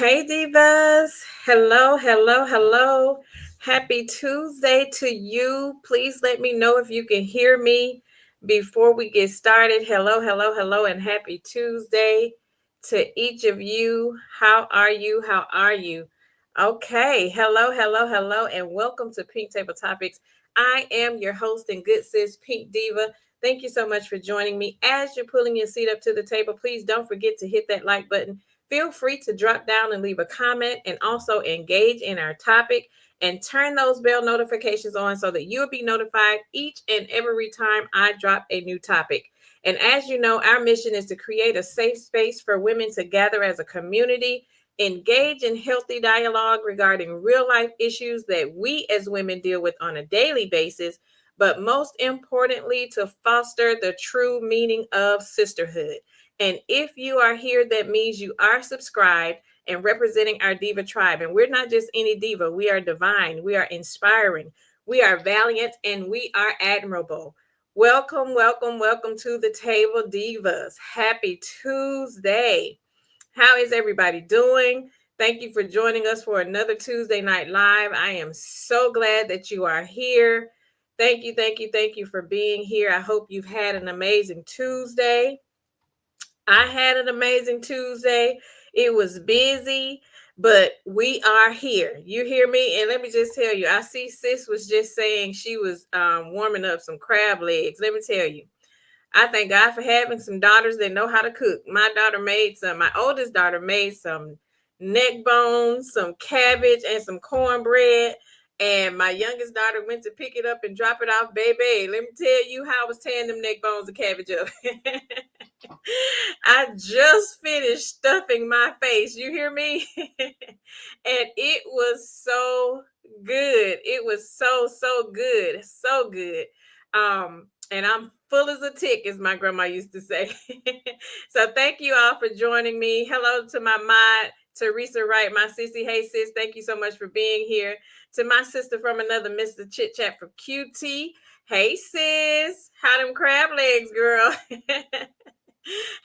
Hey divas. Hello, hello, hello. Happy Tuesday to you. Please let me know if you can hear me before we get started. Hello, hello, hello, and happy Tuesday to each of you. How are you? How are you? Okay. Hello, hello, hello, and welcome to Pink Table Topics. I am your host and good sis, Pink Diva. Thank you so much for joining me. As you're pulling your seat up to the table, please don't forget to hit that like button. Feel free to drop down and leave a comment and also engage in our topic and turn those bell notifications on so that you'll be notified each and every time I drop a new topic. And as you know, our mission is to create a safe space for women to gather as a community, engage in healthy dialogue regarding real life issues that we as women deal with on a daily basis, but most importantly, to foster the true meaning of sisterhood. And if you are here, that means you are subscribed and representing our Diva tribe. And we're not just any Diva, we are divine, we are inspiring, we are valiant, and we are admirable. Welcome, welcome, welcome to the table, Divas. Happy Tuesday. How is everybody doing? Thank you for joining us for another Tuesday Night Live. I am so glad that you are here. Thank you, thank you, thank you for being here. I hope you've had an amazing Tuesday. I had an amazing Tuesday. It was busy, but we are here. You hear me? And let me just tell you, I see sis was just saying she was warming up some crab legs. Let me tell you, I thank God for having some daughters that know how to cook. My oldest daughter made some neck bones, some cabbage, and some cornbread. And my youngest daughter went to pick it up and drop it off. Baby, let me tell you how I was tearing them neck bones and cabbage up. I just finished stuffing my face. You hear me? And it was so good. It was so good. So good. And I'm full as a tick, as my grandma used to say. So thank you all for joining me. Hello to my mod, Teresa Wright, my sissy. Hey sis, thank you so much for being here. To my sister from another Mr. Chit Chat from QT. Hey sis, how them crab legs, girl?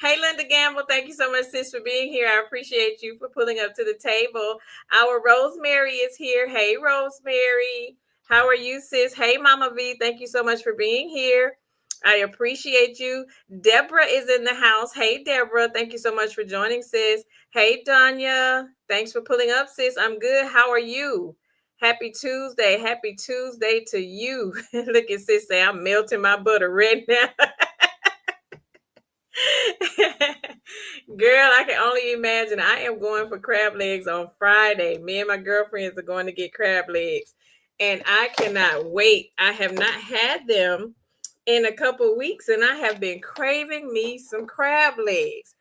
Hey, Linda Gamble, thank you so much, sis, for being here. I appreciate you for pulling up to the table. Our Rosemary is here. Hey, Rosemary. How are you, sis? Hey, Mama V, thank you so much for being here. I appreciate you. Deborah is in the house. Hey, Deborah, thank you so much for joining, sis. Hey, Danya, thanks for pulling up, sis. I'm good. How are you? Happy Tuesday. Happy Tuesday to you. Look at sis say, I'm melting my butter right now. Girl, I can only imagine. I am going for crab legs on Friday. Me and my girlfriends are going to get crab legs, and I cannot wait. I have not had them in a couple weeks, and I have been craving me some crab legs.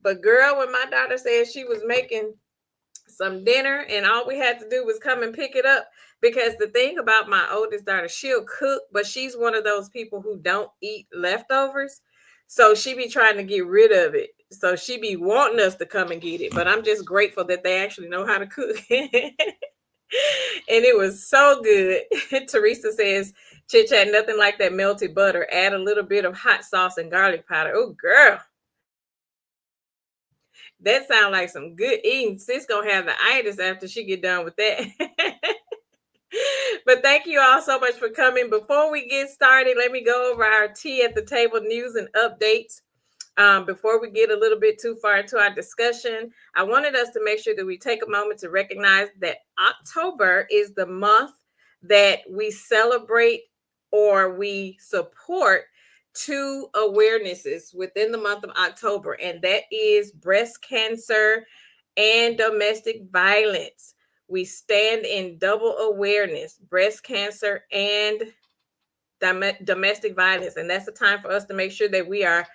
But girl, when my daughter said she was making some dinner and all we had to do was come and pick it up, because the thing about my oldest daughter, she'll cook, but she's one of those people who don't eat leftovers. So she be trying to get rid of it. So she be wanting us to come and get it. But I'm just grateful that they actually know how to cook. And it was so good. Teresa says, Chit Chat, nothing like that melted butter. Add a little bit of hot sauce and garlic powder. Oh, girl. That sounds like some good eating. Sis gonna have the itis after she get done with that. But thank you all so much for coming. Before we get started, let me go over our tea at the table news and updates. Before we get a little bit too far into our discussion, I wanted us to make sure that we take a moment to recognize that October is the month that we celebrate or we support two awarenesses within the month of October, and that is breast cancer and domestic violence. We stand in double awareness, breast cancer and domestic violence. And that's the time for us to make sure that we are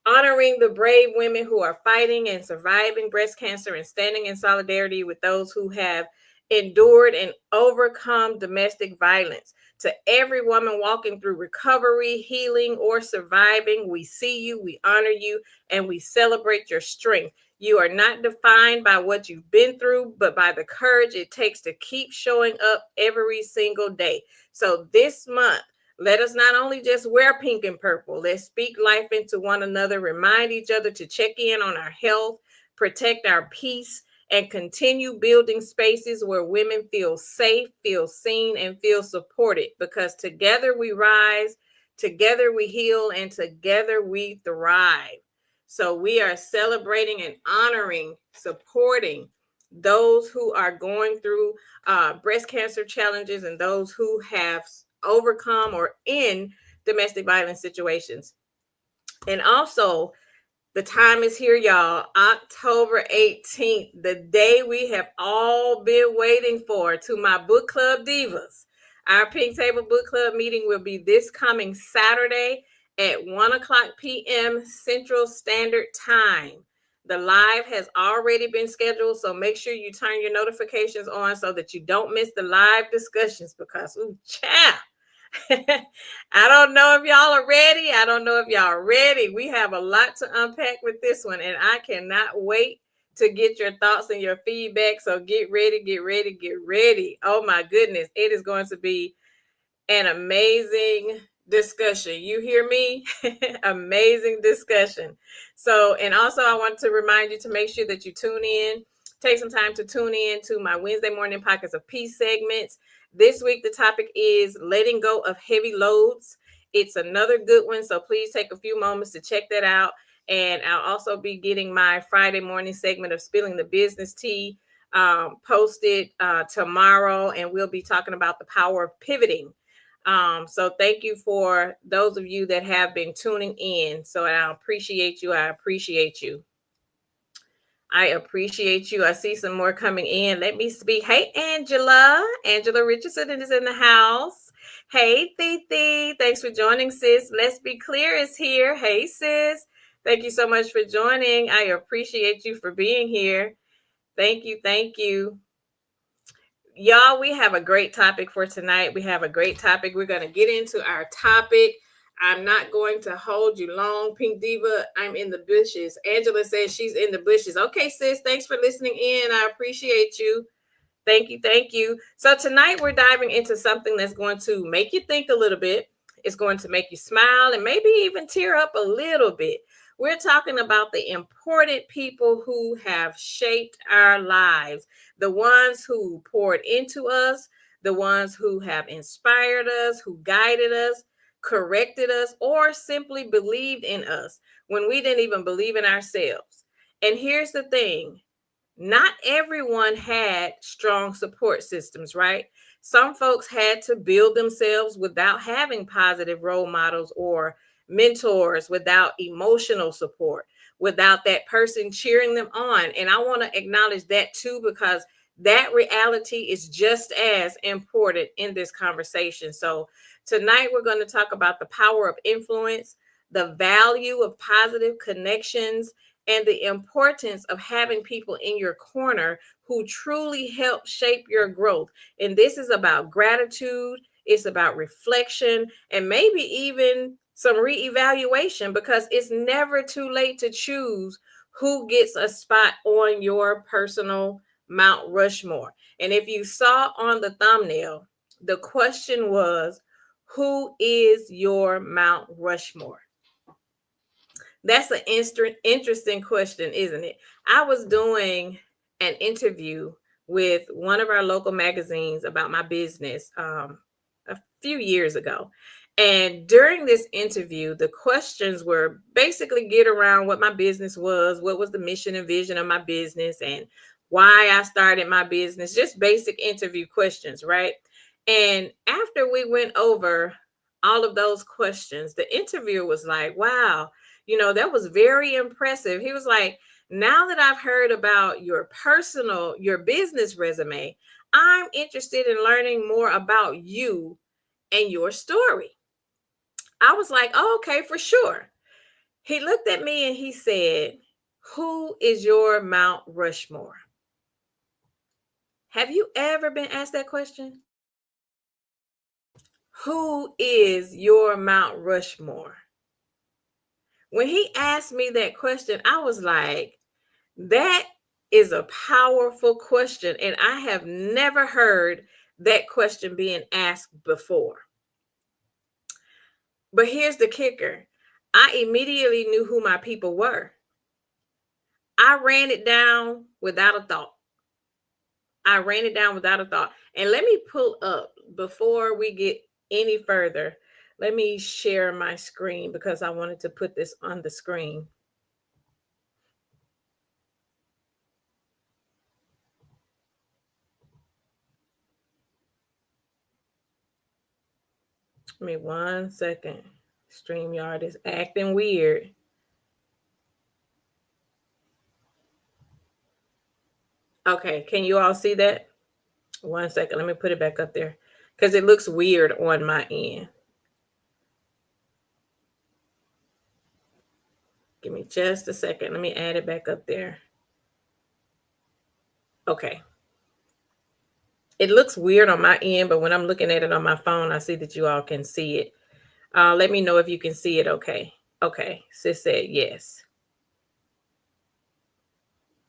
honoring the brave women who are fighting and surviving breast cancer and standing in solidarity with those who have endured and overcome domestic violence. To every woman walking through recovery, healing, or surviving, we see you, we honor you, and we celebrate your strength. You are not defined by what you've been through, but by the courage it takes to keep showing up every single day. So this month, let us not only just wear pink and purple, let's speak life into one another, remind each other to check in on our health, protect our peace, and continue building spaces where women feel safe, feel seen, and feel supported, because together we rise, together we heal, and together we thrive. So we are celebrating and honoring, supporting those who are going through breast cancer challenges and those who have overcome or in domestic violence situations. And also, the time is here, y'all. October 18th, the day we have all been waiting for, to my book club divas. Our Pink Table Book Club meeting will be this coming Saturday at 1 o'clock p.m. Central Standard Time. The live has already been scheduled, so make sure you turn your notifications on so that you don't miss the live discussions, because, ooh, child. I don't know if y'all are ready. I don't know if y'all are ready. We have a lot to unpack with this one, and I cannot wait to get your thoughts and your feedback. So get ready, get ready, get ready. Oh my goodness, it is going to be an amazing discussion. You hear me? Amazing discussion. So, and also I want to remind you to make sure that you tune in. Take some time to tune in to my Wednesday morning Pockets of Peace segments. This week, the topic is letting go of heavy loads. It's another good one, so please take a few moments to check that out. And I'll also be getting my Friday morning segment of Spilling the Business Tea posted tomorrow, and we'll be talking about the power of pivoting. So thank you for those of you that have been tuning in. So I appreciate you. I appreciate you. I appreciate you. I see some more coming in. Let me speak. Hey, Angela. Angela Richardson is in the house. Hey, Thee. Thanks for joining, sis. Let's Be Clear is here. Hey, sis. Thank you so much for joining. I appreciate you for being here. Thank you. Thank you. Y'all, we have a great topic for tonight. We have a great topic. We're going to get into our topic. I'm not going to hold you long, Pink Diva. I'm in the bushes. Angela says she's in the bushes. Okay, sis, thanks for listening in. I appreciate you. Thank you. Thank you. So tonight we're diving into something that's going to make you think a little bit. It's going to make you smile and maybe even tear up a little bit. We're talking about the important people who have shaped our lives, the ones who poured into us, the ones who have inspired us, who guided us, corrected us, or simply believed in us when we didn't even believe in ourselves. And here's the thing. Not everyone had strong support systems, right? Some folks had to build themselves without having positive role models or mentors, without emotional support, without that person cheering them on. And I want to acknowledge that too, because that reality is just as important in this conversation. So tonight we're going to talk about the power of influence, the value of positive connections, and the importance of having people in your corner who truly help shape your growth. And this is about gratitude, it's about reflection, and maybe even some reevaluation, because it's never too late to choose who gets a spot on your personal Mount Rushmore. And if you saw on the thumbnail, the question was, who is your Mount Rushmore? That's an interesting question, isn't it? I was doing an interview with one of our local magazines about my business a few years ago. And during this interview, the questions were basically get around what my business was, what was the mission and vision of my business, and why I started my business, just basic interview questions, right? And after we went over all of those questions, the interviewer was like, wow, that was very impressive. He was like, now that I've heard about your business resume, I'm interested in learning more about you and your story. I was like, oh, okay, for sure. He looked at me and he said, who is your Mount Rushmore? Have you ever been asked that question? Who is your Mount Rushmore? When he asked me that question, I was like, that is a powerful question. And I have never heard that question being asked before. But here's the kicker. I immediately knew who my people were. I ran it down without a thought. I ran it down without a thought. And let me pull up before we get any further. Let me share my screen because I wanted to put this on the screen. Give me 1 second. StreamYard is acting weird. Okay, can you all see that? 1 second. Let me put it back up there because it looks weird on my end. Give me just a second. Let me add it back up there. Okay. It looks weird on my end, but when I'm looking at it on my phone, I see that you all can see it. Let me know if you can see it. Okay. Okay. Sis said yes.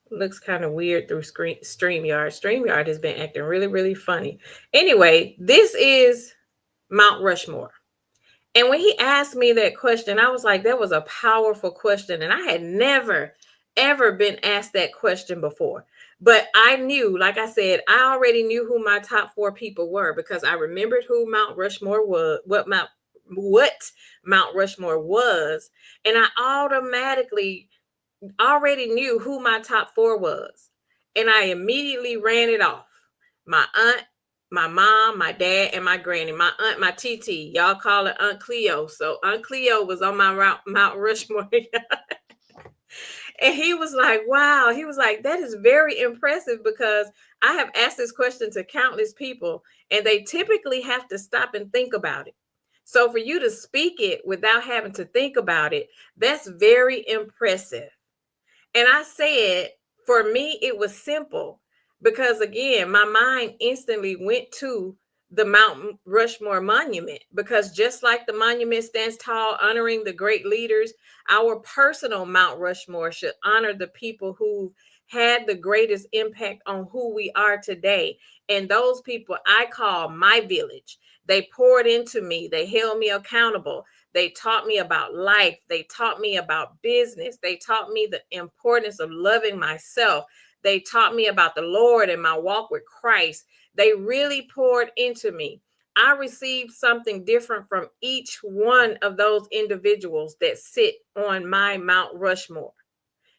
Looks kind of weird through StreamYard. StreamYard has been acting really, really funny. Anyway, this is Mount Rushmore. And when he asked me that question, I was like, that was a powerful question. And I had never, ever been asked that question before. But I knew, like I said, I already knew who my top 4 people were because I remembered who Mount Rushmore was, what Mount Rushmore was. And I automatically already knew who my top 4 was. And I immediately ran it off. My aunt, my mom, my dad, and my granny. My aunt, my TT. Y'all call it Aunt Cleo. So Aunt Cleo was on my Mount Rushmore. And he was like, wow. He was like, that is very impressive because I have asked this question to countless people and they typically have to stop and think about it. So for you to speak it without having to think about it, that's very impressive. And I said, for me, it was simple because, again, my mind instantly went to the Mount Rushmore Monument because just like the monument stands tall, honoring the great leaders, our personal Mount Rushmore should honor the people who had the greatest impact on who we are today. And those people I call my village. They poured into me, they held me accountable. They taught me about life. They taught me about business. They taught me the importance of loving myself. They taught me about the Lord and my walk with Christ. They really poured into me. I received something different from each one of those individuals that sit on my Mount Rushmore.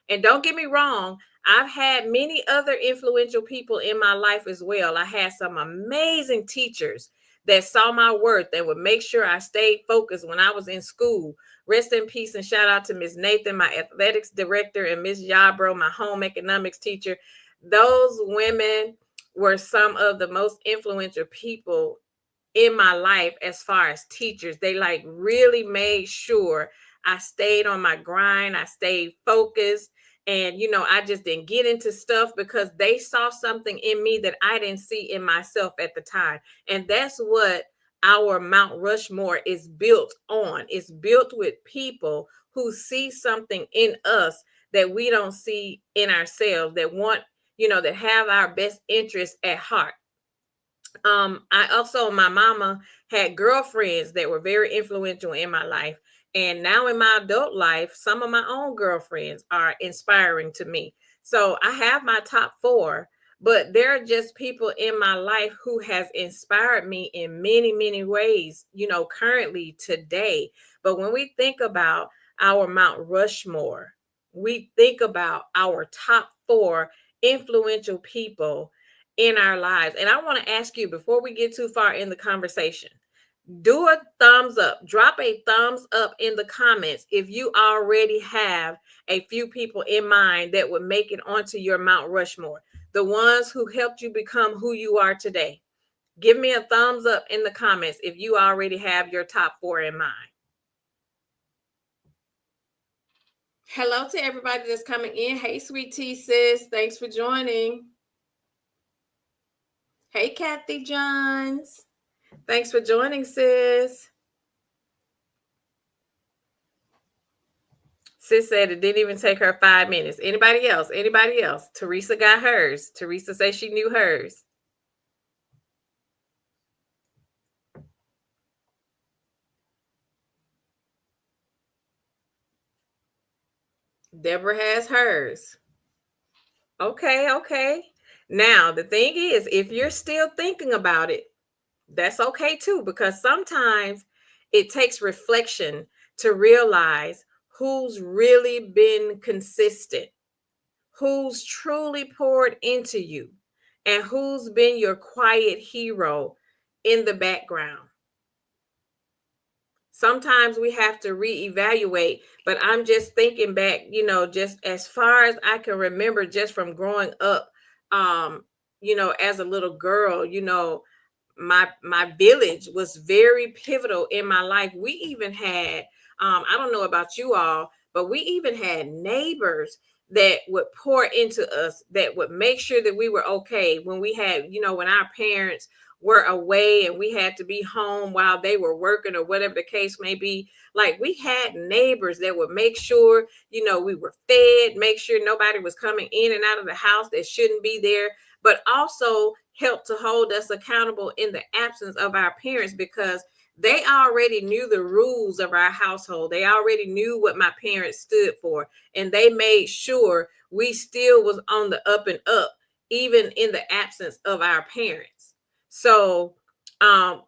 And don't get me wrong, I've had many other influential people in my life as well. I had some amazing teachers that saw my worth and would make sure I stayed focused when I was in school. Rest in peace and shout out to Miss Nathan, my athletics director, and Miss Yabro, my home economics teacher. Those women were some of the most influential people in my life as far as teachers. They like really made sure I stayed on my grind. I stayed focused. And, I just didn't get into stuff because they saw something in me that I didn't see in myself at the time. And that's what our Mount Rushmore is built on. It's built with people who see something in us that we don't see in ourselves, that want, that have our best interests at heart. I also, my mama had girlfriends that were very influential in my life. And now in my adult life, some of my own girlfriends are inspiring to me. So I have my top 4, but there are just people in my life who has inspired me in many, many ways, currently today. But when we think about our Mount Rushmore, we think about our top 4 influential people in our lives. And I want to ask you before we get too far in the conversation, do a thumbs up, drop a thumbs up in the comments if you already have a few people in mind that would make it onto your Mount Rushmore, the ones who helped you become who you are today. Give me a thumbs up in the comments if you already have your top 4 in mind. Hello to everybody that's coming in. Hey, sweet tea sis. Thanks for joining. Hey, Kathy Johns. Thanks for joining, sis. Sis said it didn't even take her 5 minutes. Anybody else? Anybody else? Teresa got hers. Teresa said she knew hers. Deborah has hers. Okay, okay. Now, the thing is, if you're still thinking about it, that's okay too, because sometimes it takes reflection to realize who's really been consistent, who's truly poured into you, and who's been your quiet hero in the background. Sometimes we have to reevaluate, but I'm just thinking back, just as far as I can remember, just from growing up, um, as a little girl, my village was very pivotal in my life. We even had, I don't know about you all, but we even had neighbors that would pour into us, that would make sure that we were okay when we had, when our parents were away and we had to be home while they were working or whatever the case may be. Like, we had neighbors that would make sure, we were fed, make sure nobody was coming in and out of the house that shouldn't be there, but also help to hold us accountable in the absence of our parents, because they already knew the rules of our household. They already knew what my parents stood for, and they made sure we still was on the up and up, even in the absence of our parents. So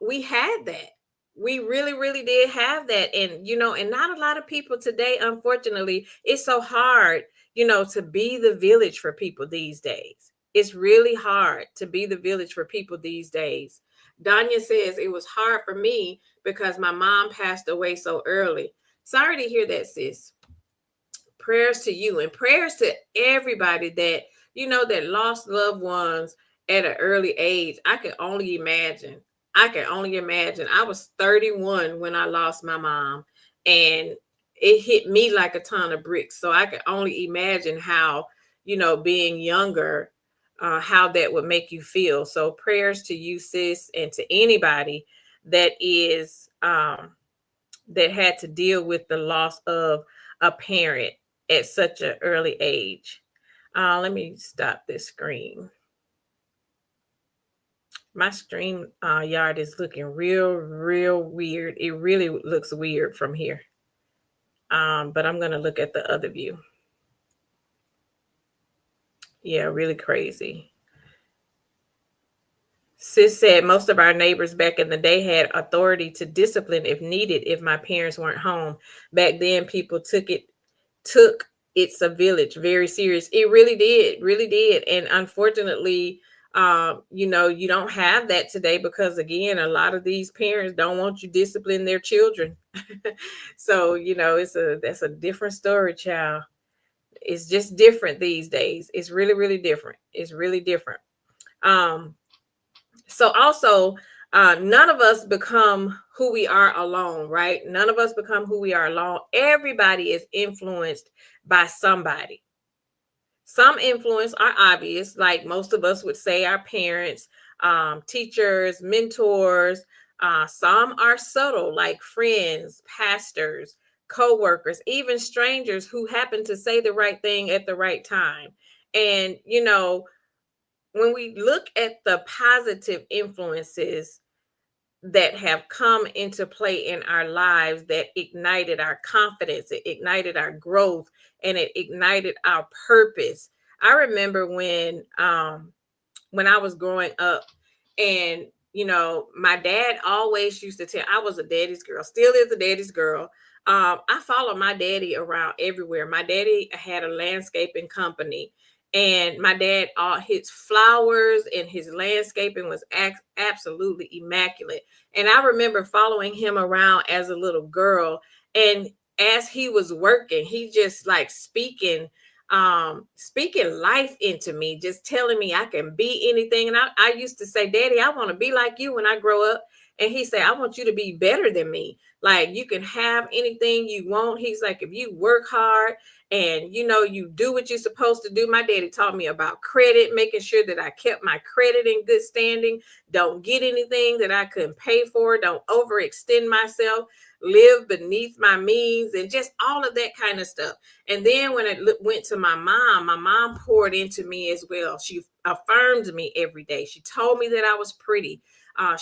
we had that. We really, really did have that. And, and not a lot of people today, unfortunately, it's so hard, to be the village for people these days. It's really hard to be the village for people these days. Danya says it was hard for me because my mom passed away so early. Sorry to hear that, sis. Prayers to you, and prayers to everybody that, that lost loved ones at an early age. I can only imagine. I was 31 when I lost my mom, and it hit me like a ton of bricks. So I can only imagine how, being younger, how that would make you feel. So prayers to you, sis, and to anybody that is that had to deal with the loss of a parent at such an early age. Let me stop this screen. My stream yard is looking real, real weird. It really looks weird from here. But I'm going to look at the other view. Yeah, really crazy. Sis said most of our neighbors back in the day had authority to discipline if needed if my parents weren't home. Back then, people took it's a village very serious. It really did. And unfortunately, you don't have that today, because again, a lot of these parents don't want you discipline their children. So, that's a different story, child. It's just different these days. It's really, really different. It's really different. Um, so also, none of us become who we are alone, right? None of us become who we are alone. Everybody is influenced by somebody. Some influence are obvious, like most of us would say our parents, teachers, mentors. Some are subtle, like friends, pastors, co-workers, even strangers who happen to say the right thing at the right time. And, when we look at the positive influences that have come into play in our lives, that ignited our confidence, it ignited our growth, and it ignited our purpose. I remember when I was growing up, and my dad always used to tell, I was a daddy's girl, still is a daddy's girl. I followed my daddy around everywhere. My daddy had a landscaping company, and my dad, all his flowers and his landscaping was absolutely immaculate. And I remember following him around as a little girl, and as he was working, he just like speaking life into me, just telling me I can be anything. And I used to say, Daddy, I want to be like you when I grow up. And he said, I want you to be better than me. Like, you can have anything you want. He's like, if you work hard and you do what you're supposed to do. My daddy taught me about credit, making sure that I kept my credit in good standing, don't get anything that I couldn't pay for, don't overextend myself, live beneath my means, and just all of that kind of stuff. And then when it went to my mom poured into me as well. She affirmed me every day. She told me that I was pretty.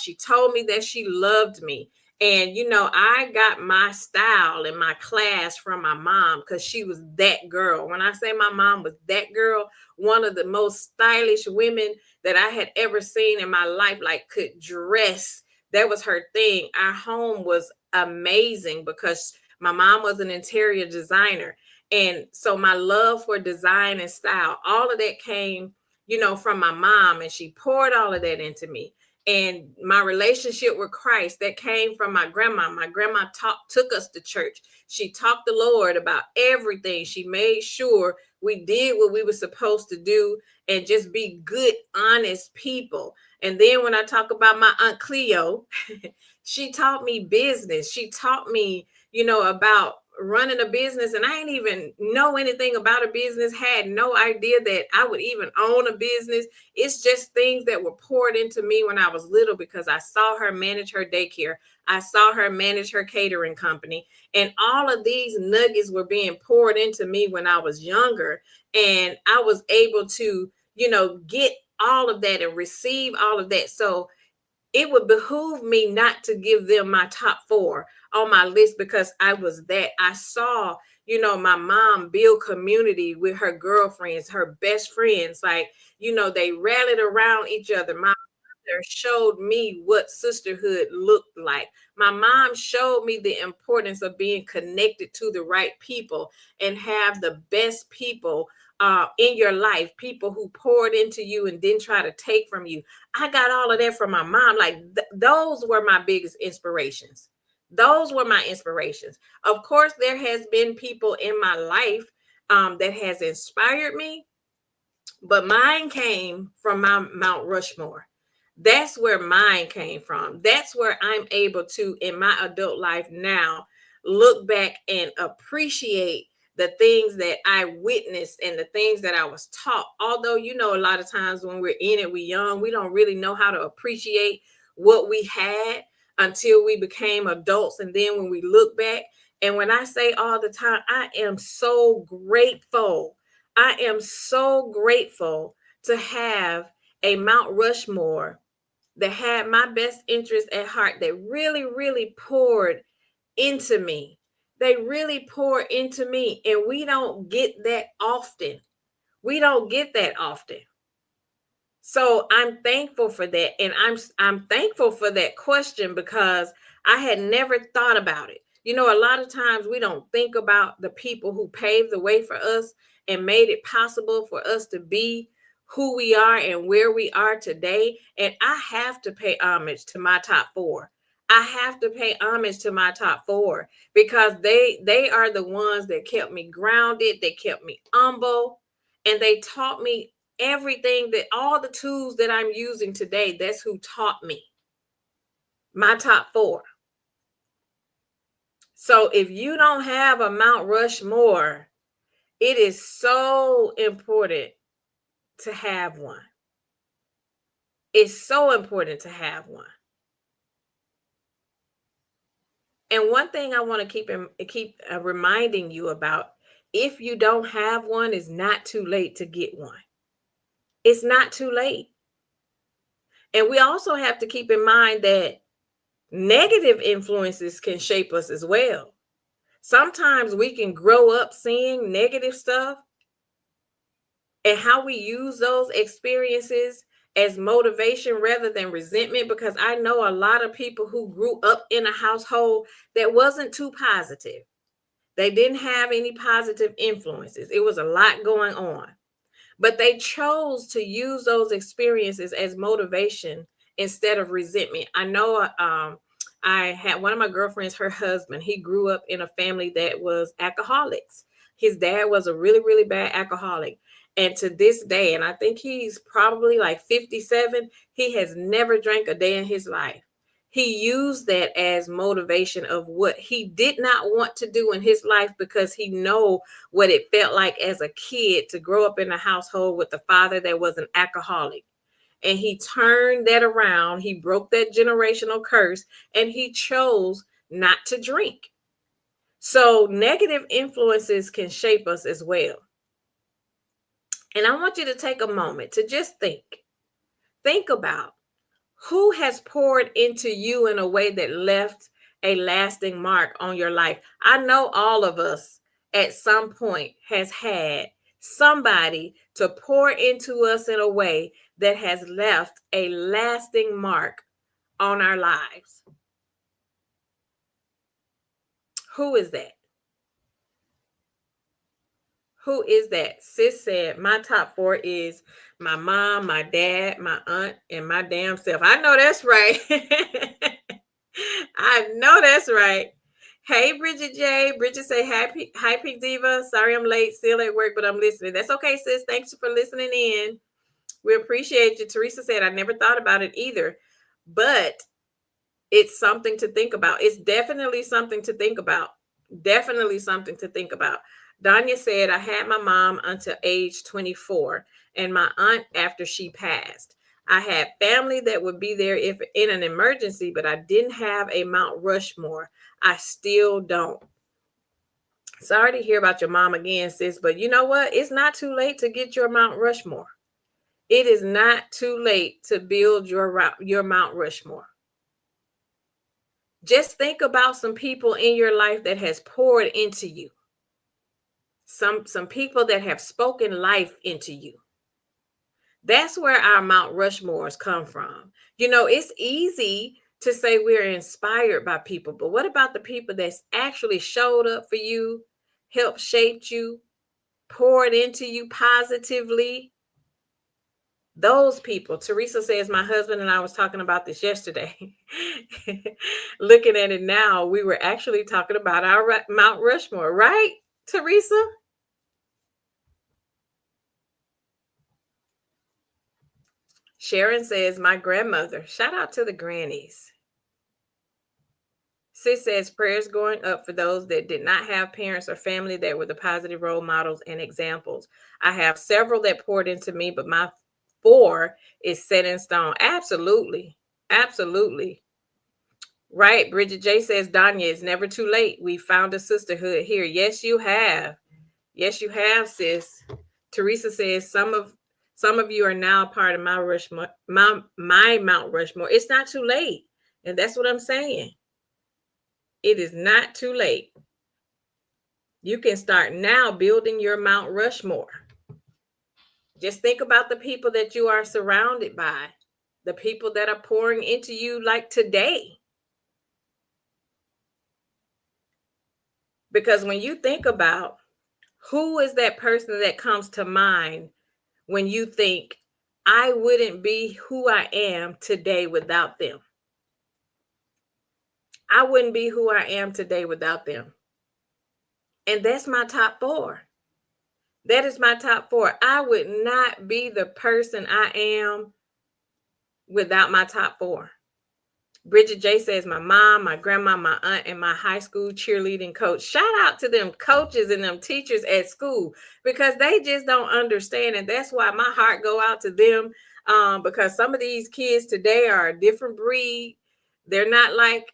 She told me that she loved me. And I got my style and my class from my mom because she was that girl. When I say my mom was that girl, one of the most stylish women that I had ever seen in my life, like could dress. That was her thing. Our home was amazing because my mom was an interior designer. And so my love for design and style, all of that came, from my mom, and she poured all of that into me. And my relationship with Christ, that came from my grandma. My grandma took us to church. She talked the Lord about everything. She made sure we did what we were supposed to do and just be good, honest people. And then when I talk about my Aunt Cleo, she taught me business. She taught me, about running a business, and I didn't even know anything about a business, had no idea that I would even own a business. It's just things that were poured into me when I was little because I saw her manage her daycare. I saw her manage her catering company. And all of these nuggets were being poured into me when I was younger. And I was able to, get all of that and receive all of that. So it would behoove me not to give them my top four on my list because I saw, my mom build community with her girlfriends, her best friends. Like, they rallied around each other. My mother showed me what sisterhood looked like. My mom showed me the importance of being connected to the right people and have the best people in your life, people who poured into you and didn't try to take from you. I got all of that from my mom. Like those were my biggest inspirations. Those were my inspirations. Of course, there has been people in my life that has inspired me, but mine came from my Mount Rushmore. That's where mine came from. That's where I'm able to, in my adult life now, look back and appreciate the things that I witnessed and the things that I was taught. Although, a lot of times when we're in it, we're young, we don't really know how to appreciate what we had until we became adults. And then when we look back, and when I say all the time, I am so grateful. I am so grateful to have a Mount Rushmore that had my best interest at heart, that really, really poured into me. They really pour into me, and we don't get that often. We don't get that often. So I'm thankful for that, and I'm thankful for that question because I had never thought about it. A lot of times we don't think about the people who paved the way for us and made it possible for us to be who we are and where we are today. And I have to pay homage to my top four. I have to pay homage to my top four because they are the ones that kept me grounded, they kept me humble, and they taught me everything, that all the tools that I'm using today. That's who taught me. My top four. So if you don't have a Mount Rushmore, it is so important to have one. It's so important to have one. And one thing I want to keep reminding you about: if you don't have one, it's not too late to get one. It's not too late. And we also have to keep in mind that negative influences can shape us as well. Sometimes we can grow up seeing negative stuff, and how we use those experiences as motivation rather than resentment. Because I know a lot of people who grew up in a household that wasn't too positive. They didn't have any positive influences. It was a lot going on, but they chose to use those experiences as motivation instead of resentment. I know I had one of my girlfriends, her husband, he grew up in a family that was alcoholics. His dad was a really, really bad alcoholic. And to this day, and I think he's probably like 57, he has never drank a day in his life. He used that as motivation of what he did not want to do in his life, because he know what it felt like as a kid to grow up in a household with a father that was an alcoholic. And he turned that around. He broke that generational curse, and he chose not to drink. So negative influences can shape us as well. And I want you to take a moment to just think about who has poured into you in a way that left a lasting mark on your life. I know all of us at some point has had somebody to pour into us in a way that has left a lasting mark on our lives. Who is that? Who is that? Sis said, my top four is my mom, my dad, my aunt, and my damn self. I know that's right. I know that's right. Hey, Bridget J. Bridget say, hi, Pink Diva. Sorry I'm late, still at work, but I'm listening. That's okay, sis. Thanks for listening in. We appreciate you. Teresa said, I never thought about it either, but it's something to think about. It's definitely something to think about. Definitely something to think about. Danya said, I had my mom until age 24 and my aunt after she passed. I had family that would be there if in an emergency, but I didn't have a Mount Rushmore. I still don't. Sorry to hear about your mom again, sis, but you know what? It's not too late to get your Mount Rushmore. It is not too late to build your Mount Rushmore. Just think about some people in your life that has poured into you. Some people that have spoken life into you. That's where our Mount Rushmores come from. You know, it's easy to say we're inspired by people, but what about the people that's actually showed up for you, helped shape you, poured into you positively? Those people. Teresa says, my husband and I was talking about this yesterday. Looking at it now, we were actually talking about our Mount Rushmore, right, Teresa? Sharon says, my grandmother. Shout out to the grannies. Sis says, prayers going up for those that did not have parents or family that were the positive role models and examples. I have several that poured into me, but my four is set in stone. Absolutely. Absolutely. Right. Bridget J says, Danya, it's never too late. We found a sisterhood here. Yes, you have. Yes, you have, sis. Teresa says, some of you are now part of my Rushmore, my Mount Rushmore. It's not too late. And that's what I'm saying. It is not too late. You can start now building your Mount Rushmore. Just think about the people that you are surrounded by, the people that are pouring into you like today. Because when you think about who is that person that comes to mind when you think, I wouldn't be who I am today without them? I wouldn't be who I am today without them. And that's my top four. That is my top four. I would not be the person I am without my top four. Bridget J says, my mom, my grandma, my aunt, and my high school cheerleading coach. Shout out to them coaches and them teachers at school, because they just don't understand. And that's why my heart go out to them, because some of these kids today are a different breed. They're not like,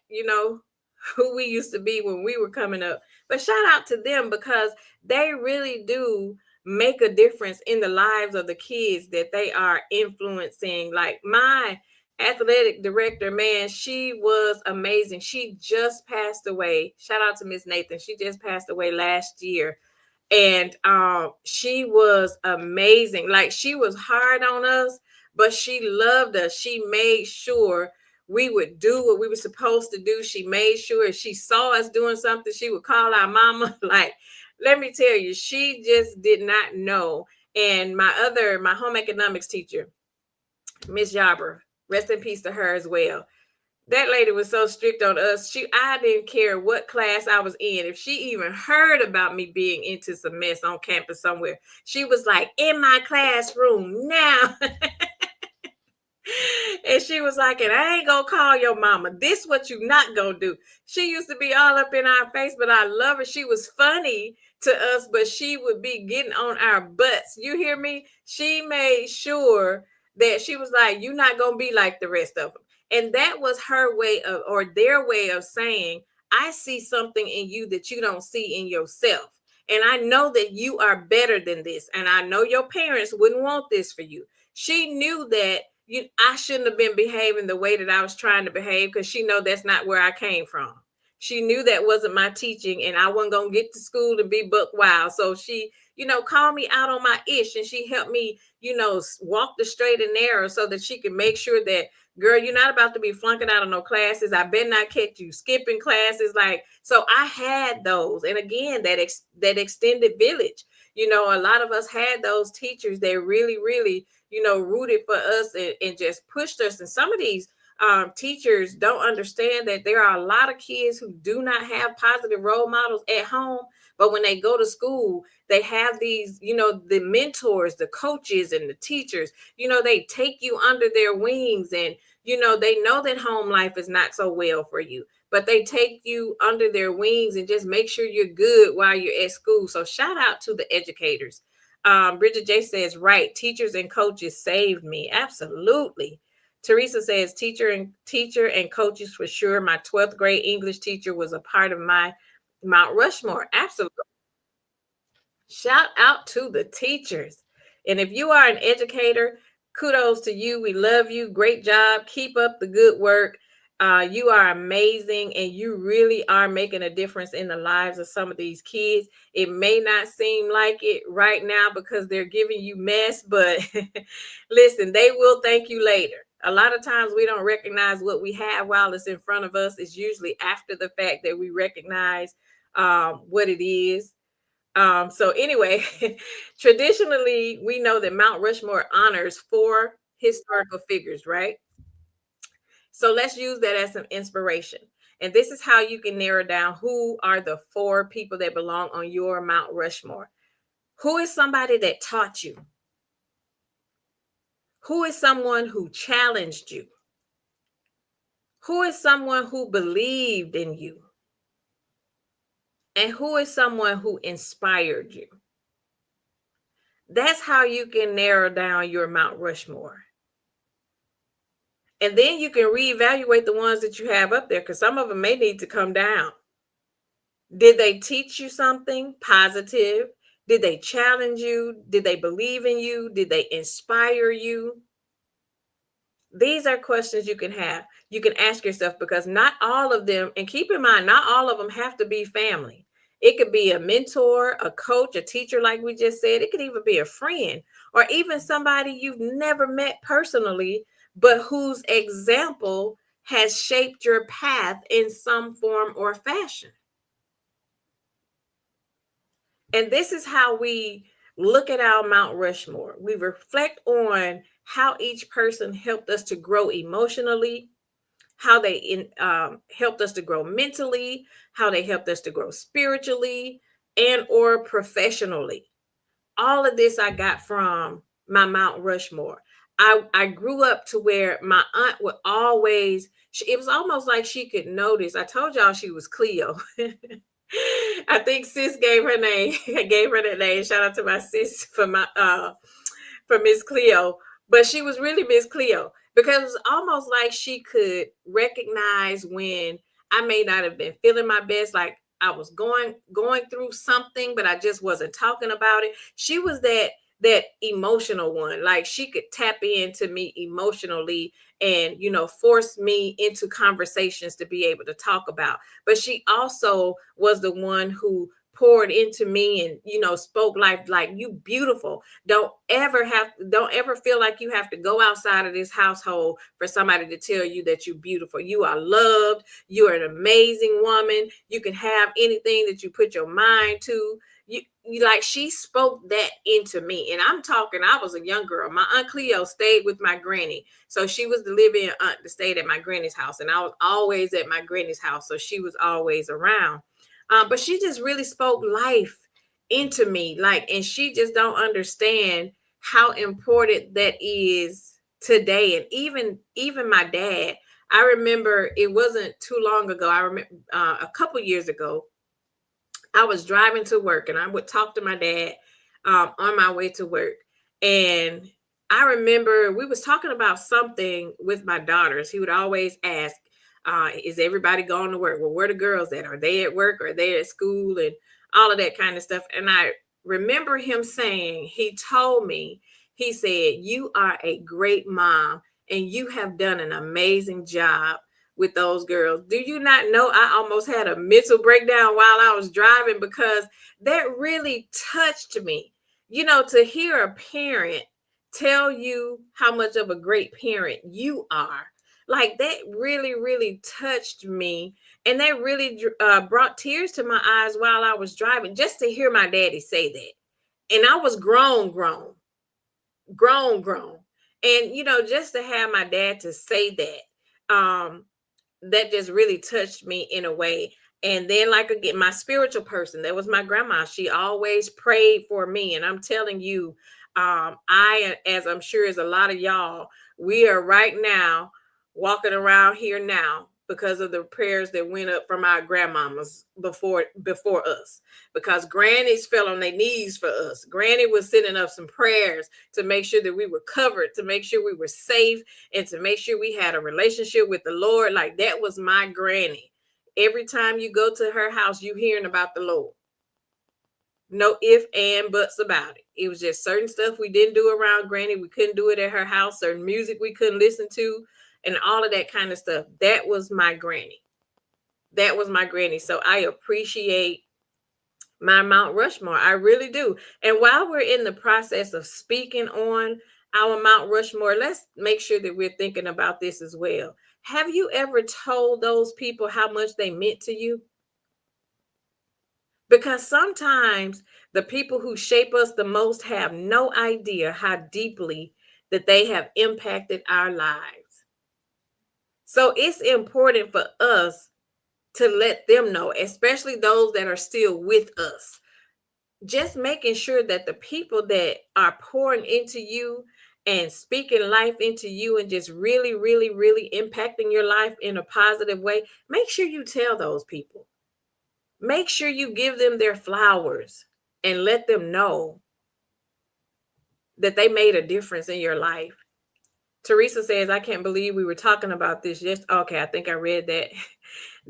who we used to be when we were coming up. But shout out to them, because they really do make a difference in the lives of the kids that they are influencing. Like my athletic director, man, she was amazing. She just passed away. Shout out to Miss Nathan. She just passed away last year. And she was amazing. Like, she was hard on us, but she loved us. She made sure we would do what we were supposed to do. She made sure if she saw us doing something, she would call our mama. Like, let me tell you, she just did not know. And my home economics teacher, Miss Yarborough, rest in peace to her as well. That lady was so strict on us. I didn't care what class I was in. If she even heard about me being into some mess on campus somewhere, she was like, in my classroom now. And she was like, and I ain't gonna call your mama. This what you not gonna do. She used to be all up in our face, but I love her. She was funny to us, but she would be getting on our butts. You hear me? She made sure that she was like, you're not gonna be like the rest of them. And that was her way of, or their way of saying, I see something in you that you don't see in yourself. And I know that you are better than this. And I know your parents wouldn't want this for you. She knew that I shouldn't have been behaving the way that I was trying to behave, because she know that's not where I came from. she knew that wasn't my teaching and I wasn't going to get to school to be buck wild. So she, called me out on my ish, and she helped me, walk the straight and narrow so that she could make sure that, girl, you're not about to be flunking out of no classes. I better not catch you skipping classes. Like, so I had those. And again, that extended village, a lot of us had those teachers that really, really, rooted for us and just pushed us. And some of these teachers don't understand that there are a lot of kids who do not have positive role models at home, but when they go to school, they have these, the mentors, the coaches, and the teachers, they take you under their wings, and they know that home life is not so well for you, but they take you under their wings and just make sure you're good while you're at school. So shout out to the educators. Bridget J says, right, teachers and coaches saved me. Absolutely. Teresa says, teacher and coaches for sure. My 12th grade English teacher was a part of my Mount Rushmore. Absolutely. Shout out to the teachers. And if you are an educator, kudos to you. We love you. Great job. Keep up the good work. You are amazing, and you really are making a difference in the lives of some of these kids. It may not seem like it right now because they're giving you mess, but listen, they will thank you later. A lot of times we don't recognize what we have while it's in front of us. It's usually after the fact that we recognize what it is. So anyway, traditionally, we know that Mount Rushmore honors four historical figures, right? So let's use that as some inspiration. And this is how you can narrow down who are the four people that belong on your Mount Rushmore. Who is somebody that taught you? Who is someone who challenged you? Who is someone who believed in you? And who is someone who inspired you? That's how you can narrow down your Mount Rushmore. And then you can reevaluate the ones that you have up there, because some of them may need to come down. Did they teach you something positive? Did they challenge you? Did they believe in you? Did they inspire you? These are questions you can have. You can ask yourself, because not all of them, and keep in mind, not all of them have to be family. It could be a mentor, a coach, a teacher, like we just said. It could even be a friend, or even somebody you've never met personally, but whose example has shaped your path in some form or fashion. And this is how we look at our Mount Rushmore. We reflect on how each person helped us to grow emotionally, how they helped us to grow mentally, how they helped us to grow spiritually and or professionally. All of this I got from my Mount Rushmore. I grew up to where my aunt would always, it was almost like she could notice. I told y'all she was Cleo. I think sis gave her name. I gave her that name. Shout out to my sis for Miss Cleo. But she was really Miss Cleo, because it was almost like she could recognize when I may not have been feeling my best, like I was going through something, but I just wasn't talking about it. She was that emotional one. Like she could tap into me emotionally and force me into conversations to be able to talk about. But she also was the one who poured into me and spoke life, like, you beautiful. Don't ever feel like you have to go outside of this household for somebody to tell you that you're beautiful. You are loved. You are an amazing woman. You can have anything that you put your mind to. Like, she spoke that into me. And I'm talking, I was a young girl. My Aunt Cleo stayed with my granny. So she was the living aunt that stayed at my granny's house. And I was always at my granny's house. So she was always around. But she just really spoke life into me. Like, and she just don't understand how important that is today. And even my dad, I remember it wasn't too long ago. I remember a couple years ago, I was driving to work and I would talk to my dad on my way to work. And I remember we was talking about something with my daughters. He would always ask, is everybody going to work? Well, where the girls at? Are they at work? Or are they at school? And all of that kind of stuff. And I remember him saying, he told me, he said, you are a great mom and you have done an amazing job with those girls. Do you not know I almost had a mental breakdown while I was driving because that really touched me. You know, to hear a parent tell you how much of a great parent you are, like that really, really touched me. And that really brought tears to my eyes while I was driving just to hear my daddy say that. And I was grown. And, you know, just to have my dad to say that, that just really touched me in a way. And then, like again, my spiritual person, that was my grandma. She always prayed for me. And I'm telling you, as I'm sure as a lot of y'all, we are right now walking around here now because of the prayers that went up from our grandmamas before us. Because grannies fell on their knees for us. Granny was sending up some prayers to make sure that we were covered, to make sure we were safe, and to make sure we had a relationship with the Lord. Like that was my granny. Every time you go to her house, you hearing about the Lord. No if and buts about it. It was just certain stuff we didn't do around granny. We couldn't do it at her house. Certain music we couldn't listen to, and all of that kind of stuff. That was my granny. That was my granny. So I appreciate my Mount Rushmore. I really do. And while we're in the process of speaking on our Mount Rushmore, let's make sure that we're thinking about this as well. Have you ever told those people how much they meant to you? Because sometimes the people who shape us the most have no idea how deeply that they have impacted our lives. So it's important for us to let them know, especially those that are still with us. Just making sure that the people that are pouring into you and speaking life into you and just really, really, really impacting your life in a positive way, make sure you tell those people. Make sure you give them their flowers and let them know that they made a difference in your life. Teresa says, I can't believe we were talking about this. Just okay, I think I read that.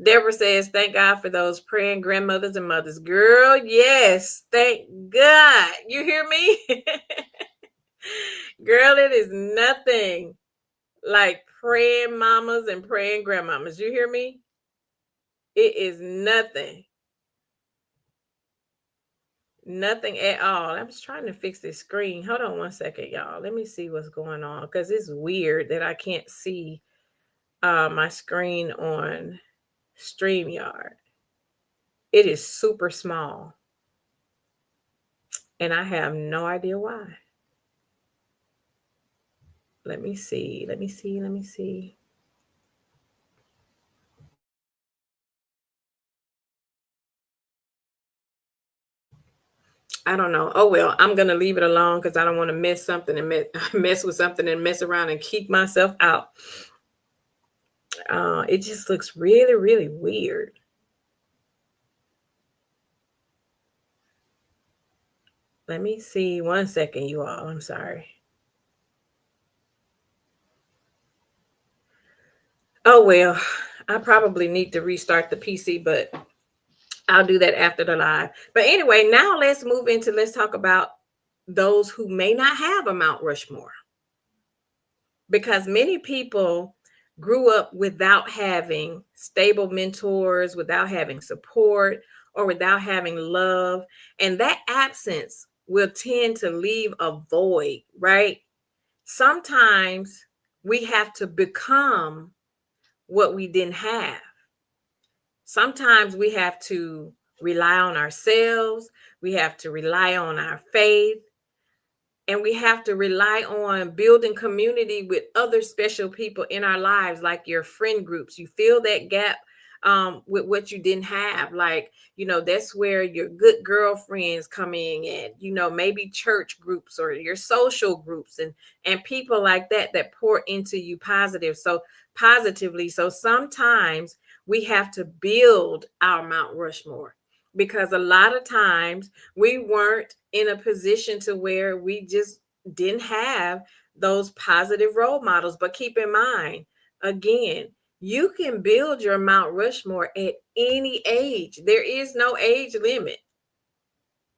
Deborah says, thank God for those praying grandmothers and mothers. Girl, yes, thank God. You hear me? Girl, it is nothing like praying mamas and praying grandmamas. You hear me? It is nothing. Nothing at all. I'm just trying to fix this screen. Hold on one second, y'all. Let me see what's going on because it's weird that I can't see my screen on StreamYard. It is super small. And I have no idea why. Let me see. I don't know. Oh, well, I'm going to leave it alone because I don't want to mess something and mess with something and mess around and keep myself out. It just looks really, really weird. Let me see. One second, you all. I'm sorry. Oh, well, I probably need to restart the PC, but I'll do that after the live. But anyway, now let's talk about those who may not have a Mount Rushmore. Because many people grew up without having stable mentors, without having support, or without having love. And that absence will tend to leave a void, right? Sometimes we have to become what we didn't have. Sometimes we have to rely on ourselves, we have to rely on our faith, and we have to rely on building community with other special people in our lives, like your friend groups. You fill that gap with what you didn't have. Like, you know, that's where your good girlfriends come in, and, you know, maybe church groups or your social groups and people like that pour into you positively. So sometimes we have to build our Mount Rushmore, because a lot of times we weren't in a position to where we just didn't have those positive role models. But keep in mind, again, you can build your Mount Rushmore at any age. There is no age limit.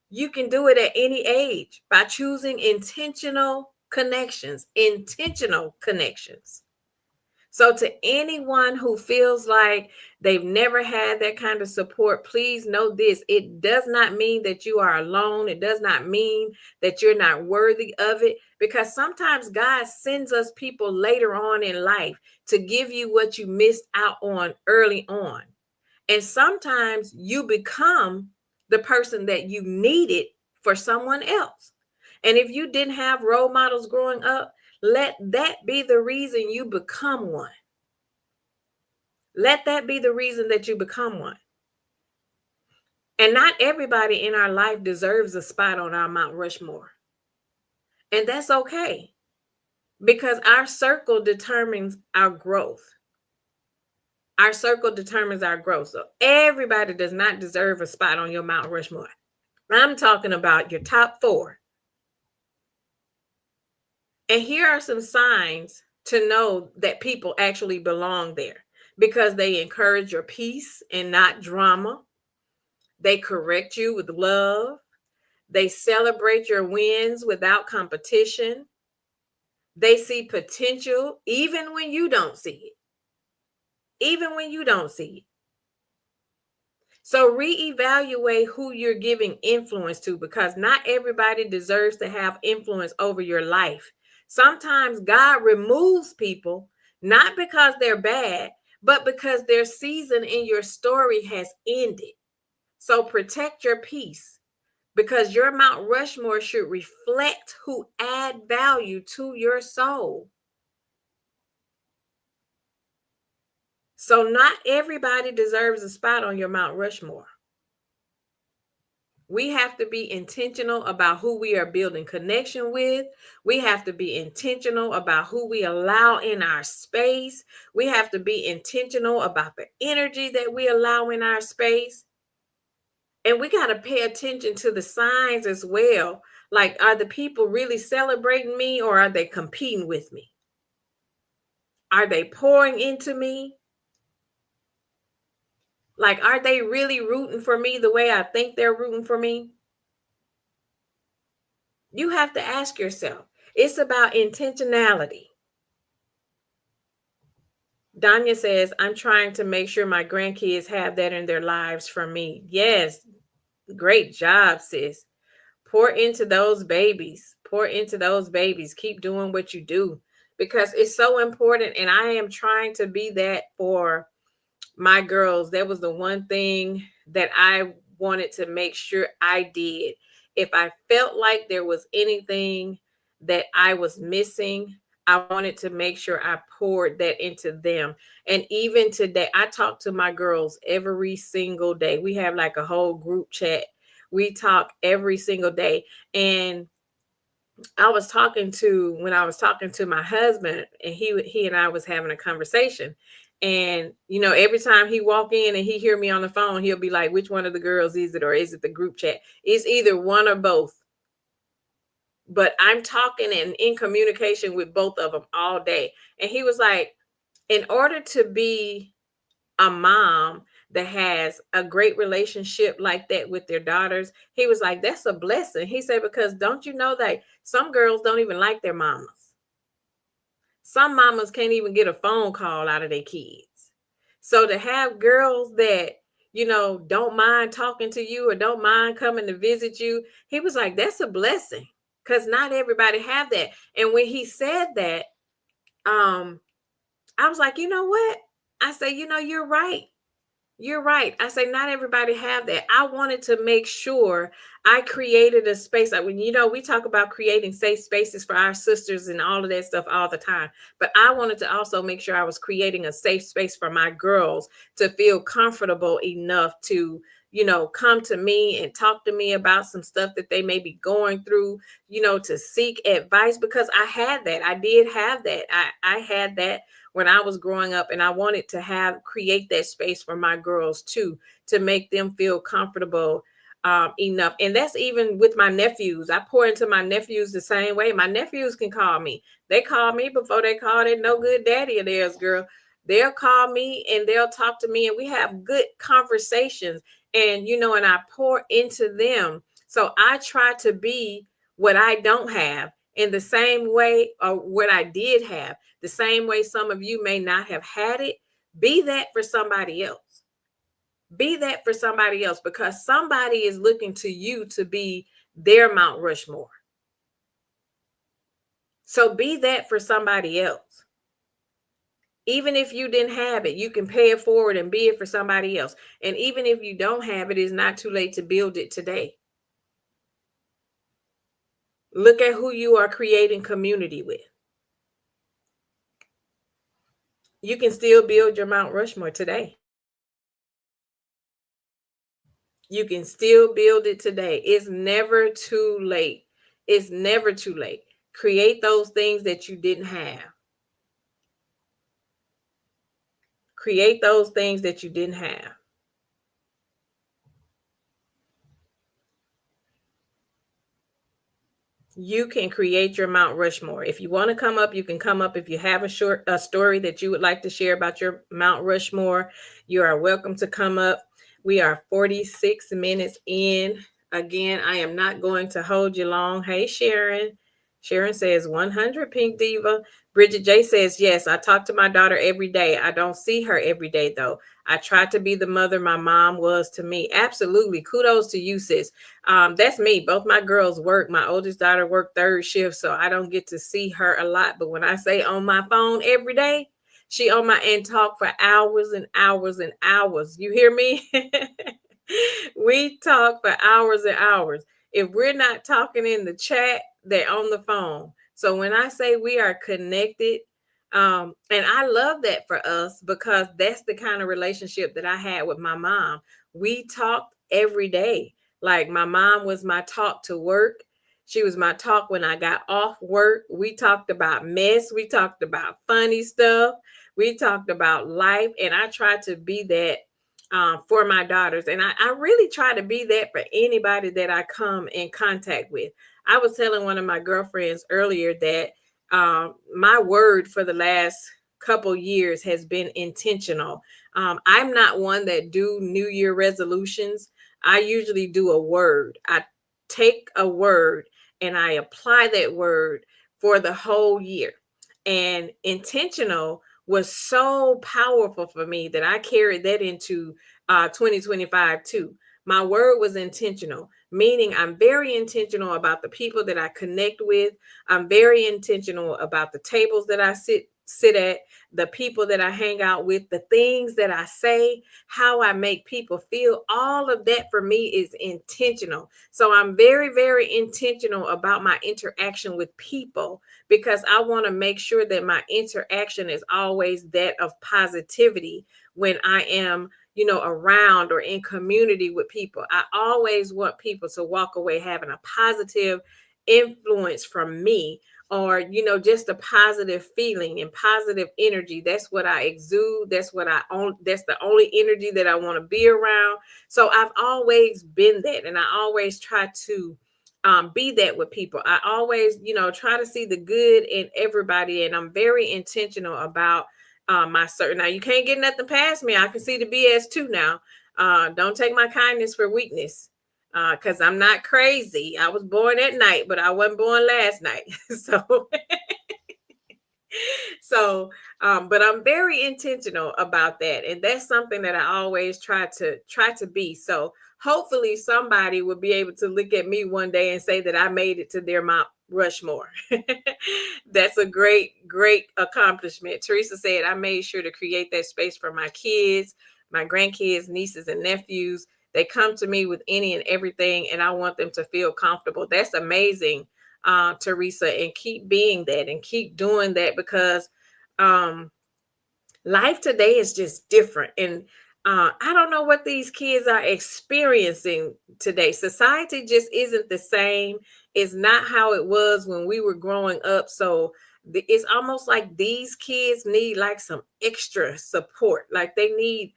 You can do it at any age by choosing intentional connections. So to anyone who feels like they've never had that kind of support, please know this. It does not mean that you are alone. It does not mean that you're not worthy of it, because sometimes God sends us people later on in life to give you what you missed out on early on. And sometimes you become the person that you needed for someone else. And if you didn't have role models growing up, let that be the reason you become one. Let that be the reason that you become one. And not everybody in our life deserves a spot on our Mount Rushmore. And that's okay, because our circle determines our growth. Our circle determines our growth. So everybody does not deserve a spot on your Mount Rushmore. I'm talking about your top 4. And here are some signs to know that people actually belong there, because they encourage your peace and not drama. They correct you with love. They celebrate your wins without competition. They see potential even when you don't see it. Even when you don't see it. So reevaluate who you're giving influence to, because not everybody deserves to have influence over your life. Sometimes God removes people not because they're bad, but because their season in your story has ended. So protect your peace, because your Mount Rushmore should reflect who add value to your soul. So not everybody deserves a spot on your Mount Rushmore. We have to be intentional about who we are building connection with. We have to be intentional about who we allow in our space. We have to be intentional about the energy that we allow in our space. And we got to pay attention to the signs as well. Like, are the people really celebrating me, or are they competing with me? Are they pouring into me? Like, are they really rooting for me the way I think they're rooting for me? You have to ask yourself. It's about intentionality. Danya says, I'm trying to make sure my grandkids have that in their lives from me. Yes, great job, sis. Pour into those babies. Pour into those babies. Keep doing what you do, because it's so important. And I am trying to be that for my girls. That was the one thing that I wanted to make sure I did. If I felt like there was anything that I was missing, I wanted to make sure I poured that into them. And even today, I talk to my girls every single day. We have like a whole group chat. We talk every single day. And when I was talking to my husband, and he and I was having a conversation. And every time he walk in and he hear me on the phone, he'll be like, which one of the girls is it, or is it the group chat? It's either one or both. But I'm talking and in communication with both of them all day. And he was like, in order to be a mom that has a great relationship like that with their daughters, he was like, that's a blessing. He said, because don't you know that some girls don't even like their mamas? Some mamas can't even get a phone call out of their kids. So to have girls that, don't mind talking to you or don't mind coming to visit you, he was like, that's a blessing, because not everybody have that. And when he said that, I was like, you know what? I say, you're right. You're right. I say not everybody have that. I wanted to make sure I created a space. Like, when we talk about creating safe spaces for our sisters and all of that stuff all the time. But I wanted to also make sure I was creating a safe space for my girls to feel comfortable enough to, come to me and talk to me about some stuff that they may be going through, to seek advice, because I had that. I did have that. I had that when I was growing up, and I wanted to create that space for my girls too, to make them feel comfortable enough. And that's even with my nephews. I pour into my nephews the same way. My nephews can call me. They call me before they call that no good daddy of theirs, girl. They'll call me and they'll talk to me, and we have good conversations. And and I pour into them. So I try to be what I don't have In the same way, or what I did have, the same way some of you may not have had it, be that for somebody else. Be that for somebody else, because somebody is looking to you to be their Mount Rushmore. So be that for somebody else. Even if you didn't have it, you can pay it forward and be it for somebody else. And even if you don't have it, it's not too late to build it today. Look at who you are creating community with. You can still build your Mount Rushmore today. You can still build it today. It's never too late. It's never too late. Create those things that you didn't have. Create those things that you didn't have. You can create your Mount Rushmore. If you want to come up, you can come up. If you have a story that you would like to share about your Mount Rushmore, you are welcome to come up. We are 46 minutes in. Again, I am not going to hold you long. Hey, Sharon. Sharon says 100 Pink Diva. Bridget J says, yes, I talk to my daughter every day. I don't see her every day, though. I try to be the mother my mom was to me. Absolutely. Kudos to you, sis. That's me. Both my girls work. My oldest daughter worked third shift, so I don't get to see her a lot. But when I say on my phone every day, she on my and talk for hours and hours and hours. You hear me? We talk for hours and hours. If we're not talking in the chat, they're on the phone. So when I say we are connected, and I love that for us, because that's the kind of relationship that I had with my mom. We talked every day. Like, my mom was my talk to work. She was my talk when I got off work. We talked about mess. We talked about funny stuff. We talked about life. And I tried to be that for my daughters. And I really try to be that for anybody that I come in contact with. I was telling one of my girlfriends earlier that my word for the last couple years has been intentional. I'm not one that do New Year resolutions. I usually do a word. I take a word and I apply that word for the whole year. And intentional was so powerful for me that I carried that into 2025 too. My word was intentional, meaning I'm very intentional about the people that I connect with. I'm very intentional about the tables that I sit at, the people that I hang out with, the things that I say, how I make people feel. All of that for me is intentional. So I'm very, very intentional about my interaction with people, because I want to make sure that my interaction is always that of positivity when I am, around or in community with people. I always want people to walk away having a positive influence from me, or just a positive feeling and positive energy. That's what I exude. That's what I own. That's the only energy that I want to be around. So I've always been that, and I always try to be that with people. I always try to see the good in everybody, and I'm very intentional about my certain. Now, you can't get nothing past me. I can see the BS too now. Don't take my kindness for weakness, because I'm not crazy. I was born at night, but I wasn't born last night. So, but I'm very intentional about that, and that's something that I always try to be. So hopefully somebody will be able to look at me one day and say that I made it to their Mount Rushmore. That's a great accomplishment. Teresa said, I made sure to create that space for my kids, my grandkids, nieces, and nephews. They come to me with any and everything, and I want them to feel comfortable. That's amazing, Teresa, and keep being that and keep doing that, because life today is just different. And I don't know what these kids are experiencing today. Society just isn't the same. It's not how it was when we were growing up. So it's almost like these kids need like some extra support. Like they need,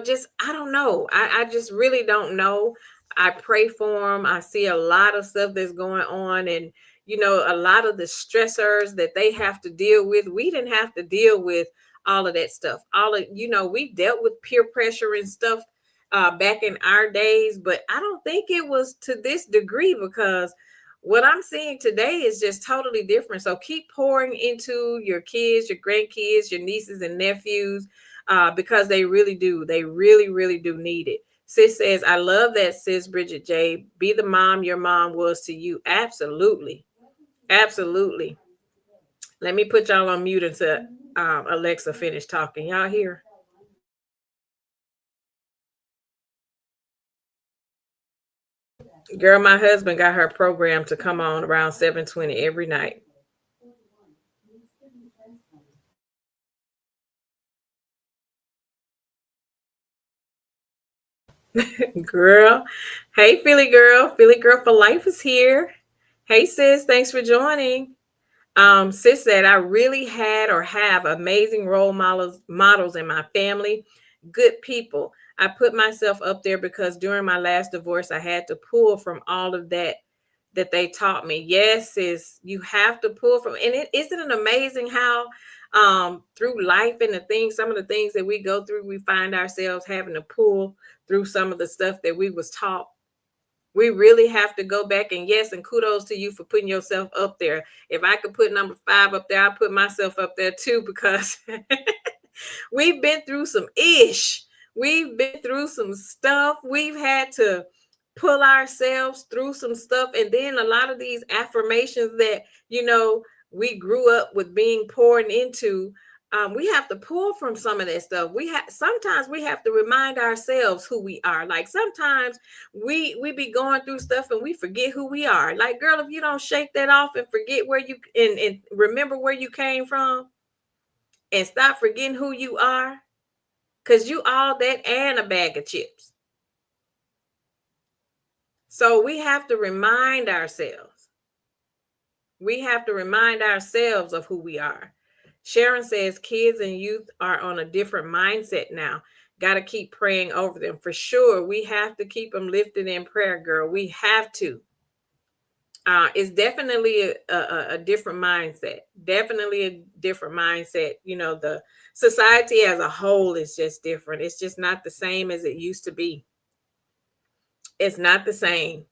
just, I don't know. I just really don't know. I pray for them. I see a lot of stuff that's going on, and a lot of the stressors that they have to deal with. We didn't have to deal with all of that stuff. We dealt with peer pressure and stuff back in our days, but I don't think it was to this degree, because What I'm seeing today is just totally different. So keep pouring into your kids, your grandkids, your nieces and nephews, because they really do. They really, really do need it. Sis says, I love that, sis Bridget J. Be the mom your mom was to you. Absolutely. Absolutely. Let me put y'all on mute until Alexa finish talking. Y'all hear? Girl, my husband got her program to come on around 7:20 every night. Girl. Hey, Philly girl. Philly girl for life is here. Hey, sis. Thanks for joining. Sis said, I really had or have amazing role models in my family, good people. I put myself up there because during my last divorce, I had to pull from all of that they taught me. Yes, sis, you have to pull from, and it isn't it amazing how through life and the things, some of the things that we go through, we find ourselves having to pull through some of the stuff that we was taught. We really have to go back, and yes, and kudos to you for putting yourself up there. If I could put number 5 up there, I put myself up there too, because we've been through some ish. We've been through some stuff. We've had to pull ourselves through some stuff. And then a lot of these affirmations that, we grew up with being poured into, we have to pull from some of that stuff. Sometimes we have to remind ourselves who we are. Like sometimes we be going through stuff and we forget who we are. Like, girl, if you don't shake that off and forget where you and remember where you came from and stop forgetting who you are, because you all that and a bag of chips. So we have to remind ourselves. We have to remind ourselves of who we are. Sharon says kids and youth are on a different mindset now. Got to keep praying over them. For sure, we have to keep them lifted in prayer, girl. We have to. It's definitely a different mindset. Definitely a different mindset. The society as a whole is just different. It's just not the same as it used to be. It's not the same.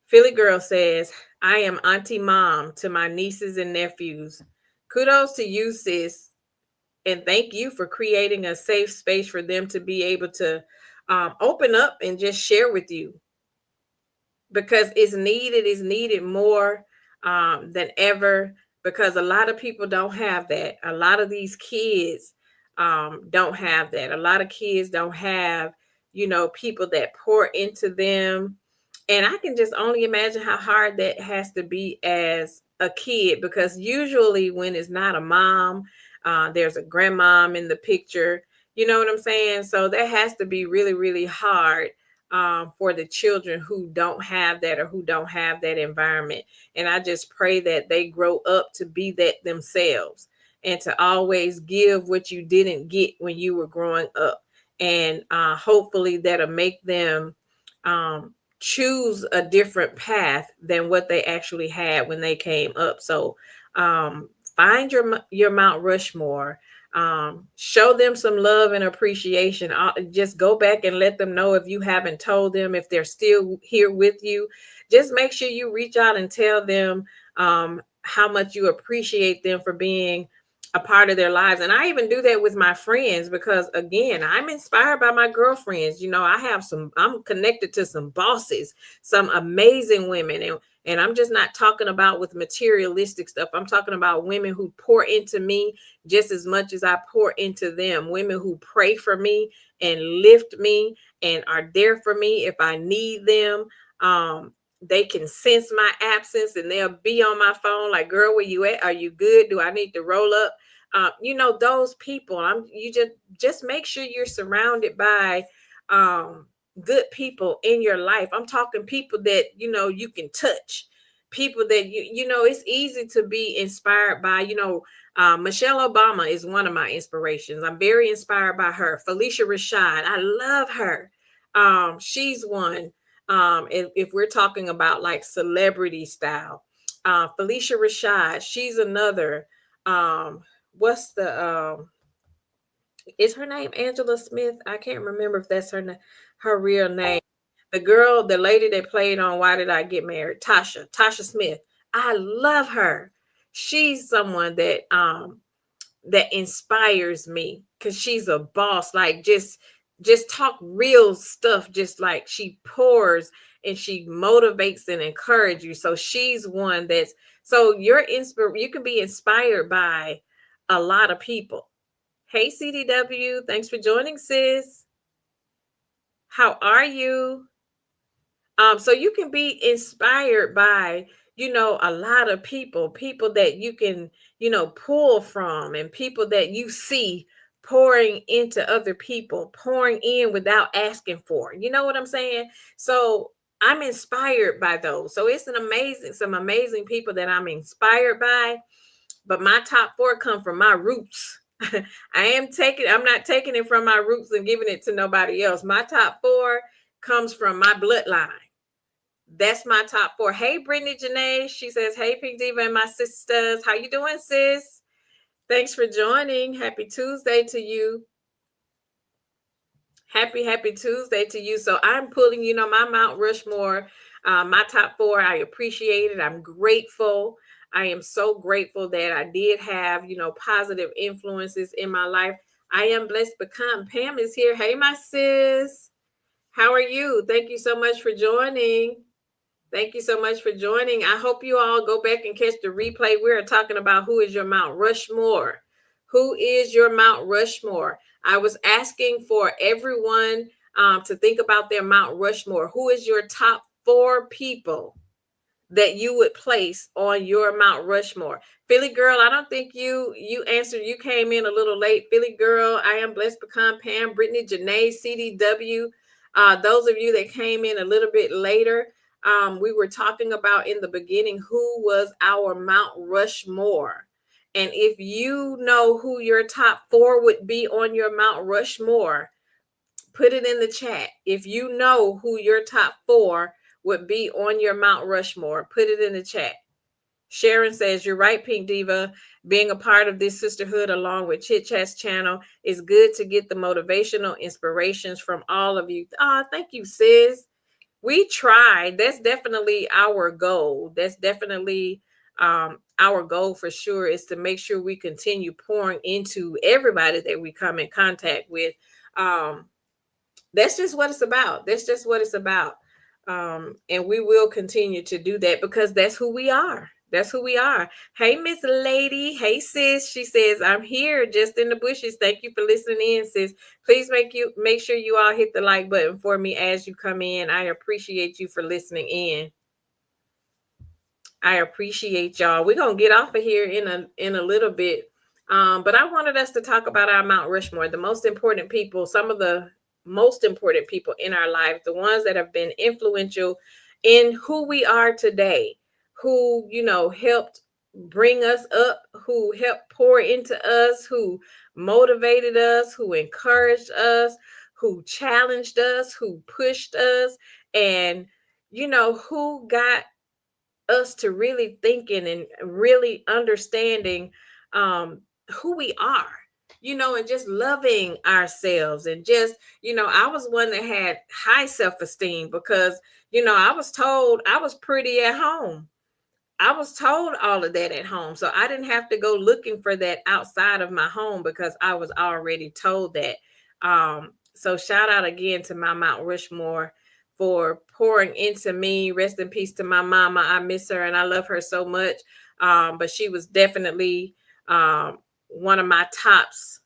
Philly Girl says, I am auntie mom to my nieces and nephews. Kudos to you, sis. And thank you for creating a safe space for them to be able to open up and just share with you, because it's needed more than ever, because a lot of people don't have that. A lot of these kids don't have that. A lot of kids don't have, people that pour into them. And I can just only imagine how hard that has to be as a kid, because usually when it's not a mom, there's a grandmom in the picture. You know what I'm saying? So that has to be really, really hard for the children who don't have that or who don't have that environment. And I just pray that they grow up to be that themselves and to always give what you didn't get when you were growing up. And hopefully that'll make them choose a different path than what they actually had when they came up. So find your Mount Rushmore. Show them some love and appreciation. Just go back and let them know, if you haven't told them, if they're still here with you, just make sure you reach out and tell them how much you appreciate them for being a part of their lives. And I even do that with my friends, because again, I'm inspired by my girlfriends. I'm connected to some bosses, some amazing women. And I'm just not talking about with materialistic stuff. I'm talking about women who pour into me just as much as I pour into them. Women who pray for me and lift me and are there for me if I need them. They can sense my absence and they'll be on my phone like, girl, where you at? Are you good? Do I need to roll up? Those people. You just make sure you're surrounded by good people in your life. I'm talking people that you can touch, people that it's easy to be inspired by. Michelle Obama is one of my inspirations. I'm very inspired by her. Felicia Rashad, I love her. She's one. If we're talking about like celebrity style, Felicia Rashad, she's another. What's the is her name Angela Smith? I can't remember if that's her real name. the lady that played on Why Did I Get Married, Tasha Smith. I love her. She's someone that inspires me because she's a boss. Like just talk real stuff, just like she pours and she motivates and encourages you. So she's one that's so you can be inspired by a lot of people. Hey CDW, thanks for joining, sis. How are you? So you can be inspired by, a lot of people that you can, pull from, and people that you see pouring into other people, pouring in without asking for. You know what I'm saying? So I'm inspired by those. So it's some amazing people that I'm inspired by. But my top four come from my roots. I'm not taking it from my roots and giving it to nobody else. My top four comes from my bloodline. That's my top four. Hey, Brittany Janae. She says, hey, Pink Diva and my sisters. How you doing, sis? Thanks for joining. Happy Tuesday to you. Happy Tuesday to you. So I'm pulling, my Mount Rushmore, my top four. I appreciate it. I'm grateful. I am so grateful that I did have, positive influences in my life. I am blessed because Pam is here. Hey, my sis. How are you? Thank you so much for joining. Thank you so much for joining. I hope you all go back and catch the replay. We are talking about who is your Mount Rushmore. Who is your Mount Rushmore? I was asking for everyone to think about their Mount Rushmore. Who is your top four people that you would place on your Mount Rushmore? Philly girl, I don't think you answered. You came in a little late. Philly girl, I am blessed pecan, Pam, Brittany, Janae, CDW. Those of you that came in a little bit later, we were talking about in the beginning who was our Mount Rushmore. And if you know who your top four would be on your Mount Rushmore, put it in the chat. If you know who your top four would be on your Mount Rushmore, put it in the chat. Sharon says, you're right, Pink Diva. Being a part of this sisterhood along with Chit Chat's channel is good to get the motivational inspirations from all of you. Thank you, sis. We tried. That's definitely our goal. That's definitely our goal for sure, is to make sure we continue pouring into everybody that we come in contact with. That's just what it's about. That's just what it's about. And we will continue to do that because that's who we are. That's who we are. Hey, Miss Lady. Hey, sis. She says, I'm here just in the bushes. Thank you for listening in, sis. Please make sure you all hit the like button for me as you come in. I appreciate you for listening in. I appreciate y'all. We're gonna get off of here in a little bit. But I wanted us to talk about our Mount Rushmore, the most important people, some of the most important people in our lives, the ones that have been influential in who we are today, who, helped bring us up, who helped pour into us, who motivated us, who encouraged us, who challenged us, who pushed us, and, who got us to really thinking and really understanding who we are, and just loving ourselves. And just, I was one that had high self-esteem because, I was told I was pretty at home. I was told all of that at home. So I didn't have to go looking for that outside of my home because I was already told that. So shout out again to my Mount Rushmore for pouring into me. Rest in peace to my mama. I miss her and I love her so much. But she was definitely one of my tops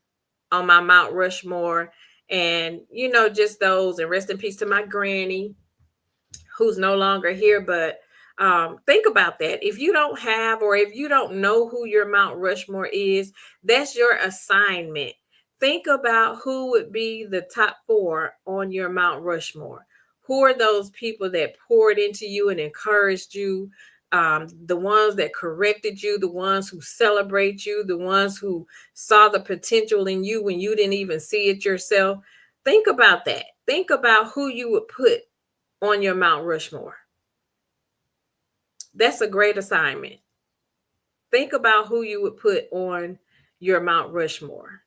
on my Mount Rushmore. And, just those. And rest in peace to my granny, who's no longer here. But think about that. If you don't have, or if you don't know who your Mount Rushmore is, that's your assignment. Think about who would be the top four on your Mount Rushmore. Who are those people that poured into you and encouraged you? The ones that corrected you, the ones who celebrate you, the ones who saw the potential in you when you didn't even see it yourself. Think about that. Think about who you would put on your Mount Rushmore. That's a great assignment. Think about who you would put on your Mount Rushmore.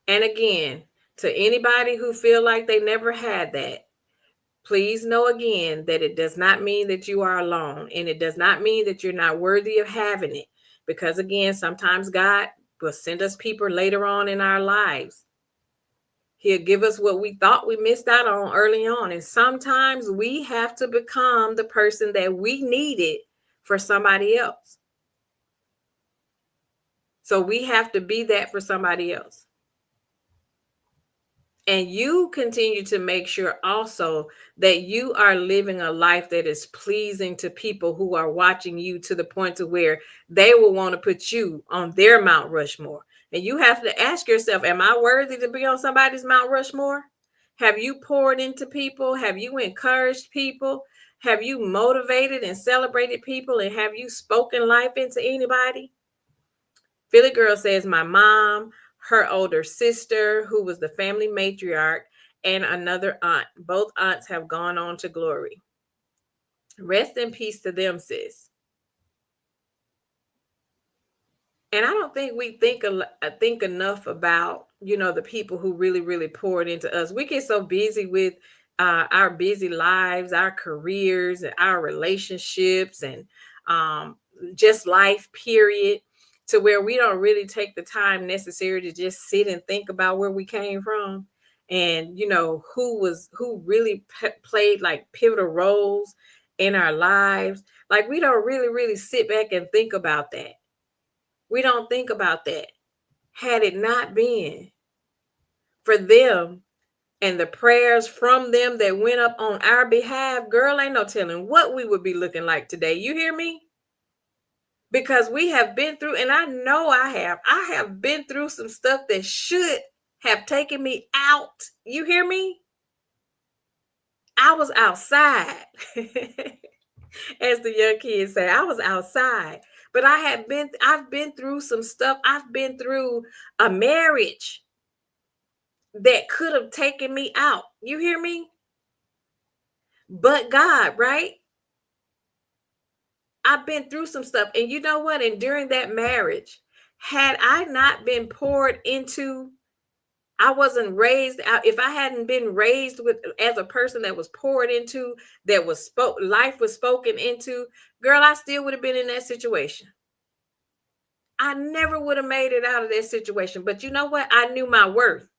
And again, To anybody who feel like they never had that, please know again that it does not mean that you are alone, and it does not mean that you're not worthy of having it. Because again, sometimes God will send us people later on in our lives. He'll give us what we thought we missed out on early on. And sometimes we have to become the person that we needed for somebody else. So we have to be that for somebody else. And you continue to make sure also that you are living a life that is pleasing to people who are watching you, to the point to where they will want to put you on their Mount Rushmore. And you have to ask yourself, am I worthy to be on somebody's Mount Rushmore? Have you poured into people? Have you encouraged people? Have you motivated and celebrated people? And have you spoken life into anybody? Philly Girl says, my mom, her older sister, who was the family matriarch, and another aunt. Both aunts have gone on to glory. Rest in peace to them, sis. And I don't think we think enough about, the people who really, really poured into us. We get so busy with our busy lives, our careers, and our relationships, and just life, period, to where we don't really take the time necessary to just sit and think about where we came from, and who really played like pivotal roles in our lives. Like, we don't really, really sit back and think about that. We don't think about that. Had it not been for them and the prayers from them that went up on our behalf, girl, ain't no telling what we would be looking like today. You hear me? Because we have been through, and I know I have been through some stuff that should have taken me out. You hear me? I was outside. As the young kids say, I was outside. But I've been through some stuff. I've been through a marriage that could have taken me out. You hear me? But God, right? I've been through some stuff. And you know what? And during that marriage, had I not been poured into, I wasn't raised out. If I hadn't been raised with as a person that was poured into, that was life was spoken into, girl, I still would have been in that situation. I never would have made it out of that situation. But you know what? I knew my worth.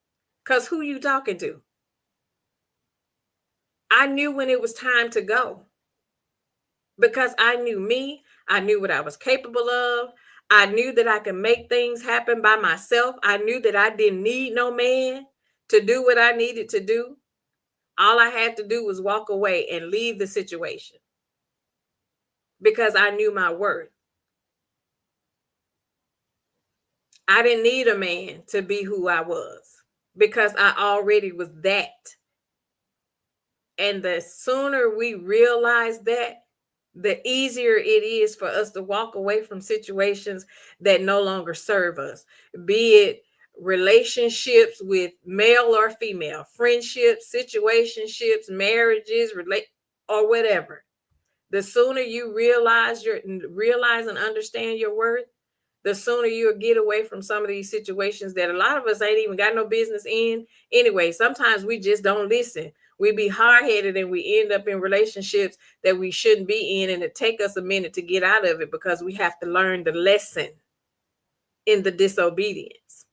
Because who you talking to? I knew when it was time to go. Because I knew me. I knew what I was capable of. I knew that I could make things happen by myself. I knew that I didn't need no man to do what I needed to do. All I had to do was walk away and leave the situation. Because I knew my worth. I didn't need a man to be who I was, because I already was that. And the sooner we realize that, the easier it is for us to walk away from situations that no longer serve us, be it relationships with male or female, friendships, situationships, marriages, or whatever. The sooner you realize and understand your worth, the sooner you'll get away from some of these situations that a lot of us ain't even got no business in anyway. Sometimes we just don't listen. We be hard-headed and we end up in relationships that we shouldn't be in, and it take us a minute to get out of it because we have to learn the lesson in the disobedience.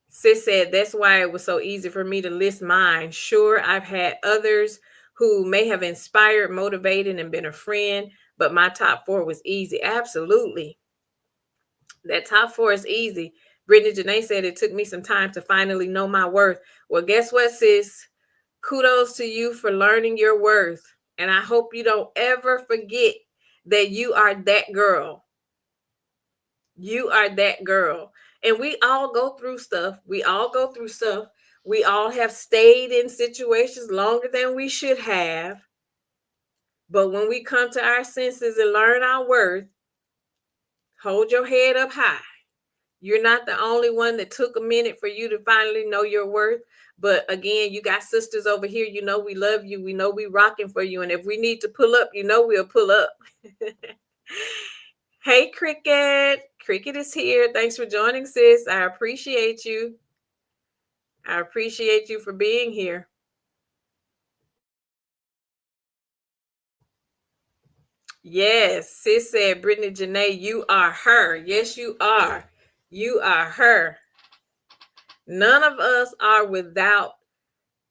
Sis said, that's why it was so easy for me to list mine. Sure, I've had others who may have inspired, motivated, and been a friend, but my top 4 was easy. Absolutely. That top 4 is easy. Brittany Janae said, it took me some time to finally know my worth. Well, guess what, sis? Kudos to you for learning your worth. And I hope you don't ever forget that you are that girl. You are that girl. And we all go through stuff. We all go through stuff. We all have stayed in situations longer than we should have. But when we come to our senses and learn our worth, hold your head up high. You're not the only one that took a minute for you to finally know your worth. But again, you got sisters over here. You know we love you. We know we rocking for you. And if we need to pull up, we'll pull up. Hey, Cricket. Cricket is here. Thanks for joining, sis. I appreciate you. I appreciate you for being here. Yes, sis said, Brittany Janae, you are her. Yes, you are. You are her. None of us are without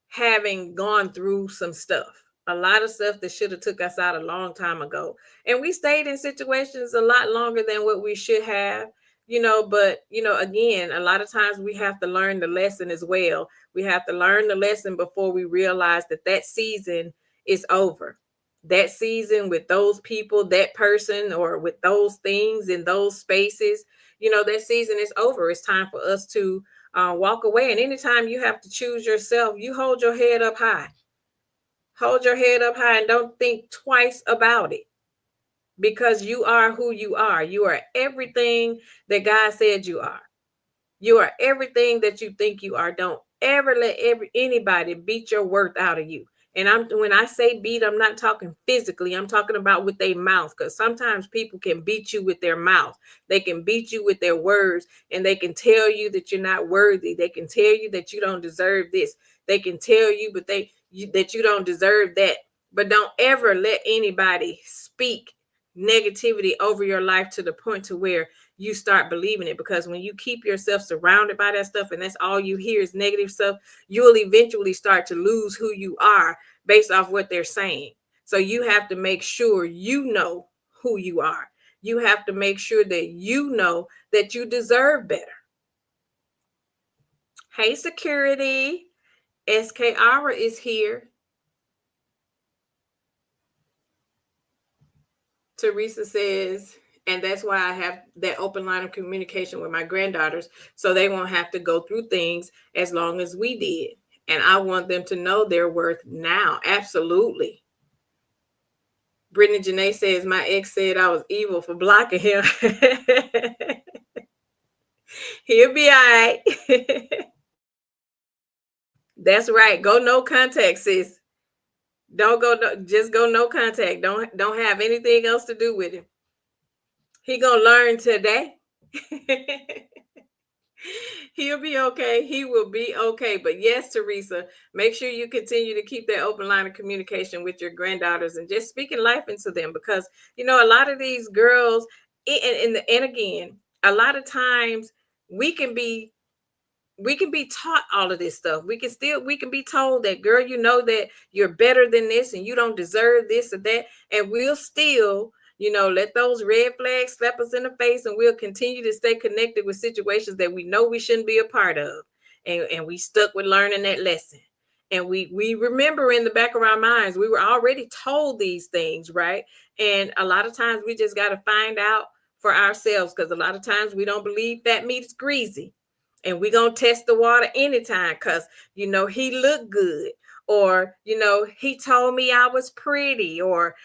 having gone through some stuff. A lot of stuff that should have took us out a long time ago. And we stayed in situations a lot longer than what we should have, but again, a lot of times we have to learn the lesson as well. We have to learn the lesson before we realize that season is over. That season with those people, that person, or with those things in those spaces, that season is over. It's time for us to walk away. And anytime you have to choose yourself, you hold your head up high. Hold your head up high and don't think twice about it, because you are who you are. You are everything that God said you are. You are everything that you think you are. Don't ever let anybody beat your worth out of you. And when I say beat, I'm not talking physically. I'm talking about with their mouth, because sometimes people can beat you with their mouth. They can beat you with their words, and they can tell you that you're not worthy. They can tell you that you don't deserve this. They can tell you, that you don't deserve that. But don't ever let anybody speak negativity over your life to the point to where you start believing it. Because when you keep yourself surrounded by that stuff and that's all you hear is negative stuff, you'll eventually start to lose who you are based off what they're saying. So you have to make sure you know who you are. You have to make sure that you know that you deserve better. Hey, security. SK Aura is here. Teresa says, and that's why I have that open line of communication with my granddaughters, so they won't have to go through things as long as we did. And I want them to know their worth now. Absolutely. Brittany Janae says, my ex said I was evil for blocking him. He'll be all right. That's right. Go no contact, sis. Don't go. Just go no contact. Don't have anything else to do with him. He gonna learn today. He'll be okay. He will be okay. But yes, Teresa, make sure you continue to keep that open line of communication with your granddaughters and just speaking life into them, because a lot of these girls, and again, a lot of times we can be taught all of this stuff. We can be told that, girl, you know that you're better than this and you don't deserve this or that, and we'll still let those red flags slap us in the face, and we'll continue to stay connected with situations that we know we shouldn't be a part of. And we stuck with learning that lesson. And we remember in the back of our minds, we were already told these things, right? And a lot of times we just got to find out for ourselves, because a lot of times we don't believe fat meat is greasy. And we're going to test the water anytime because, he looked good, or, he told me I was pretty, or,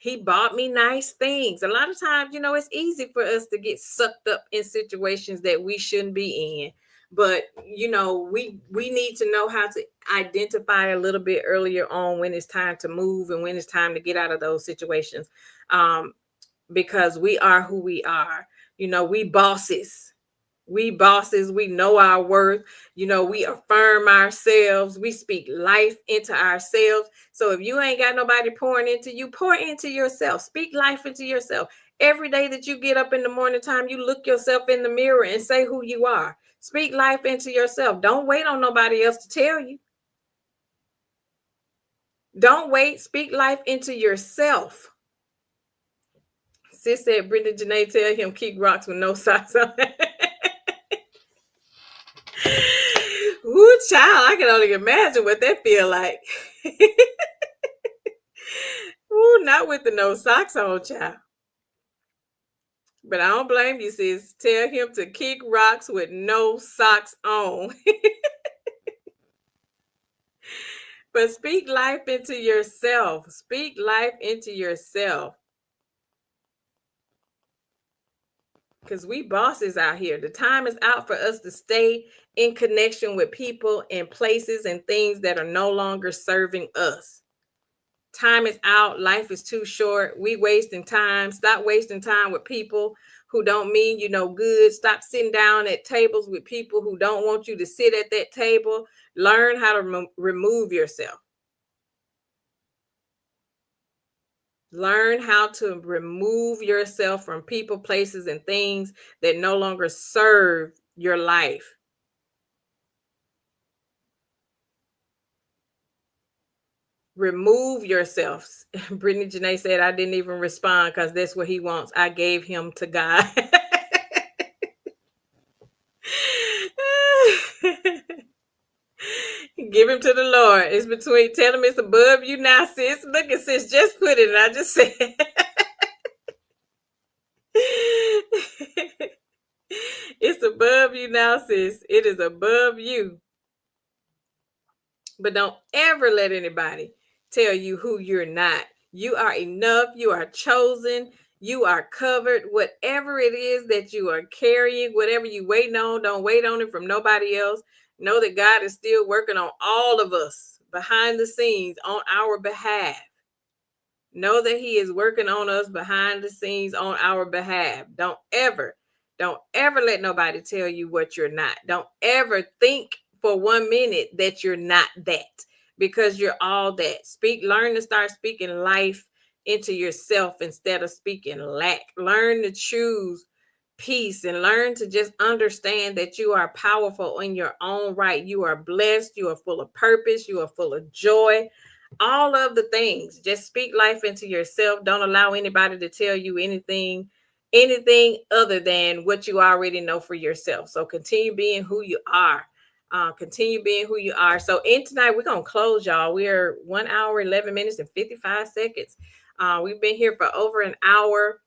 he bought me nice things. A lot of times, it's easy for us to get sucked up in situations that we shouldn't be in. But, we need to know how to identify a little bit earlier on when it's time to move and when it's time to get out of those situations. Because we are who we are. We bosses. We bosses, we know our worth. We affirm ourselves. We speak life into ourselves. So if you ain't got nobody pouring into you, pour into yourself. Speak life into yourself. Every day that you get up in the morning time, you look yourself in the mirror and say who you are. Speak life into yourself. Don't wait on nobody else to tell you. Don't wait. Speak life into yourself. Sis said, Brittany Janae, tell him kick rocks with no socks on. Ooh, child, I can only imagine what that feel like. Ooh, not with the no socks on, child. But I don't blame you, sis. Tell him to kick rocks with no socks on. But speak life into yourself. Speak life into yourself. Because we bosses out here. The time is out for us to stay in connection with people and places and things that are no longer serving us. Time is out. Life is too short. We wasting time. Stop wasting time with people who don't mean you no good. Stop sitting down at tables with people who don't want you to sit at that table. Learn how to remove yourself. Learn how to remove yourself from people, places, and things that no longer serve your life. Remove yourselves. Brittany Janae said, I didn't even respond because that's what he wants. I gave him to God. Give him to the Lord. It's between, tell him it's above you now, sis. Look at sis, just put it. And I just said, it's above you now, sis. It is above you. But don't ever let anybody tell you who you're not. You are enough. You are chosen. You are covered. Whatever it is that you are carrying, whatever you waiting on, don't wait on it from nobody else. Know that God is still working on all of us behind the scenes on our behalf. Know that he is working on us behind the scenes on our behalf. Don't ever let nobody tell you what you're not. Don't ever think for 1 minute that you're not that, because you're all that. Learn to start speaking life into yourself instead of speaking lack. Learn to choose peace and learn to just understand that you are powerful in your own right. You are blessed. You are full of purpose. You are full of joy. All of the things. Just speak life into yourself. Don't allow anybody to tell you anything other than what you already know for yourself. So continue being who you are. Continue being who you are. So in tonight, we're going to close, y'all. We are 1 hour, 11 minutes, and 55 seconds. We've been here for over an hour.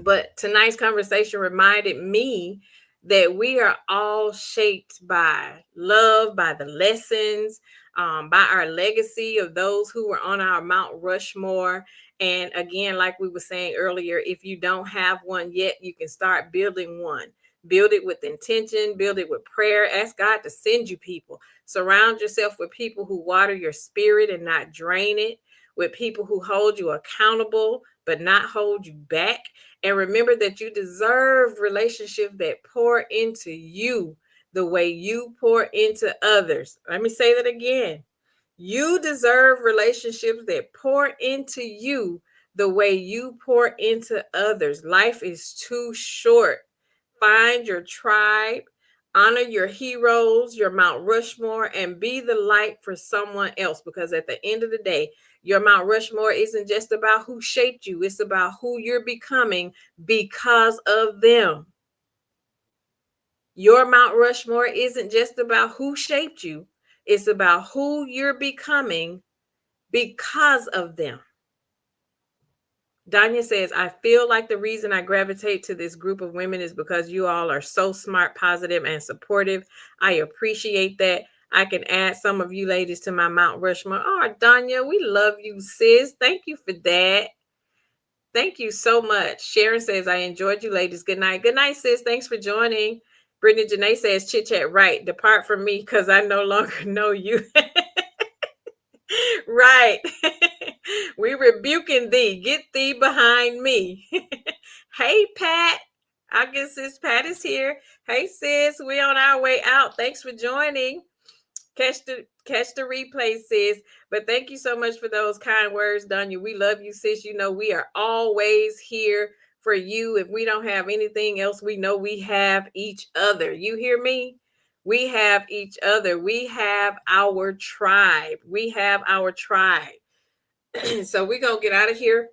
But tonight's conversation reminded me that we are all shaped by love, by the lessons, by our legacy of those who were on our Mount Rushmore. And again, like we were saying earlier, if you don't have one yet, you can start building one. Build it with intention, build it with prayer. Ask God to send you people. Surround yourself with people who water your spirit and not drain it, with people who hold you accountable but not hold you back. And remember that you deserve relationships that pour into you the way you pour into others. Let me say that again. You deserve relationships that pour into you the way you pour into others. Life is too short. Find your tribe, honor your heroes, your Mount Rushmore, and be the light for someone else. Because at the end of the day, your Mount Rushmore isn't just about who shaped you. It's about who you're becoming because of them. Your Mount Rushmore isn't just about who shaped you. It's about who you're becoming because of them. Danya says, I feel like the reason I gravitate to this group of women is because you all are so smart, positive, and supportive. I appreciate that. I can add some of you ladies to my Mount Rushmore. Oh, Danya, we love you, sis. Thank you for that. Thank you so much. Sharon says, I enjoyed you ladies. Good night. Good night, sis. Thanks for joining. Brittany Janae says, chit chat, right. Depart from me because I no longer know you. Right. We rebuking thee. Get thee behind me. Hey, Pat. I guess sis Pat is here. Hey, sis. We on our way out. Thanks for joining. Catch the replay, sis. But thank you so much for those kind words, Danya. We love you, sis. You know, we are always here for you. If we don't have anything else, we know we have each other. You hear me? We have each other. We have our tribe. We have our tribe. So we're going to get out of here.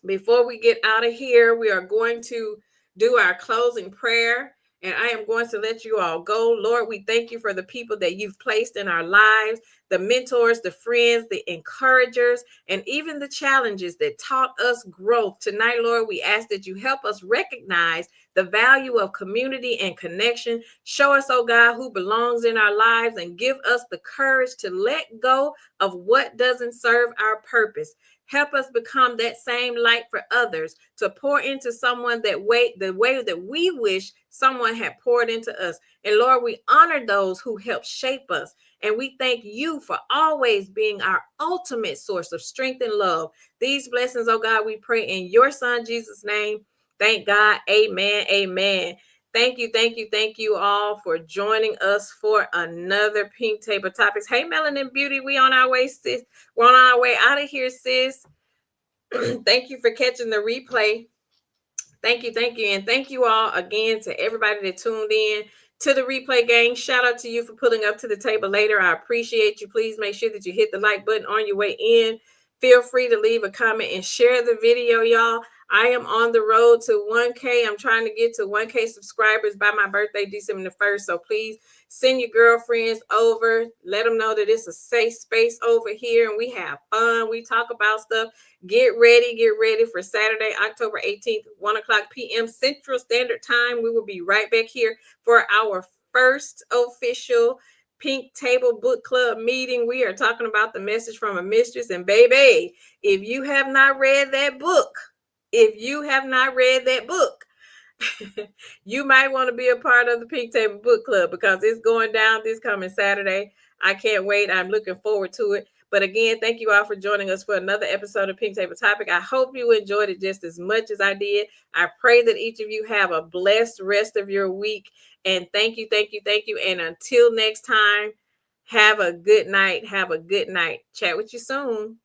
Before we get out of here, we are going to do our closing prayer. And I am going to let you all go. Lord, we thank you for the people that you've placed in our lives, the mentors, the friends, the encouragers, and even the challenges that taught us growth. Tonight, Lord, we ask that you help us recognize the value of community and connection. Show us, oh God, who belongs in our lives and give us the courage to let go of what doesn't serve our purpose. Help us become that same light for others, to pour into someone the way that we wish someone had poured into us. And Lord, we honor those who help shape us And we thank you for always being our ultimate source of strength and love. These blessings, oh God, we pray in your son Jesus' name. Thank God. Amen. Amen. Thank you all for joining us for another Pink Table Topics. Hey, Melanin Beauty, we on our way, sis. We're on our way out of here, sis. Thank you for catching the replay. Thank you. And thank you all again to everybody that tuned in to the replay gang. Shout out to you for pulling up to the table later. I appreciate you. Please make sure that you hit the like button on your way in. Feel free to leave a comment and share the video, y'all. I am on the road to 1K. I'm trying to get to 1K subscribers by my birthday, December the 1st. So please send your girlfriends over. Let them know that it's a safe space over here and we have fun. We talk about stuff. Get ready for Saturday, October 18th, 1 o'clock p.m. Central Standard Time. We will be right back here for our first official Pink Table Book Club meeting. We are talking about The Message from a Mistress. And baby, if you have not read that book, you might want to be a part of the Pink Table Book Club because it's going down this coming Saturday. I can't wait. I'm looking forward to it. But again, thank you all for joining us for another episode of Pink Table Topic. I hope you enjoyed it just as much as I did. I pray that each of you have a blessed rest of your week. And thank you. And until next time, have a good night. Chat with you soon.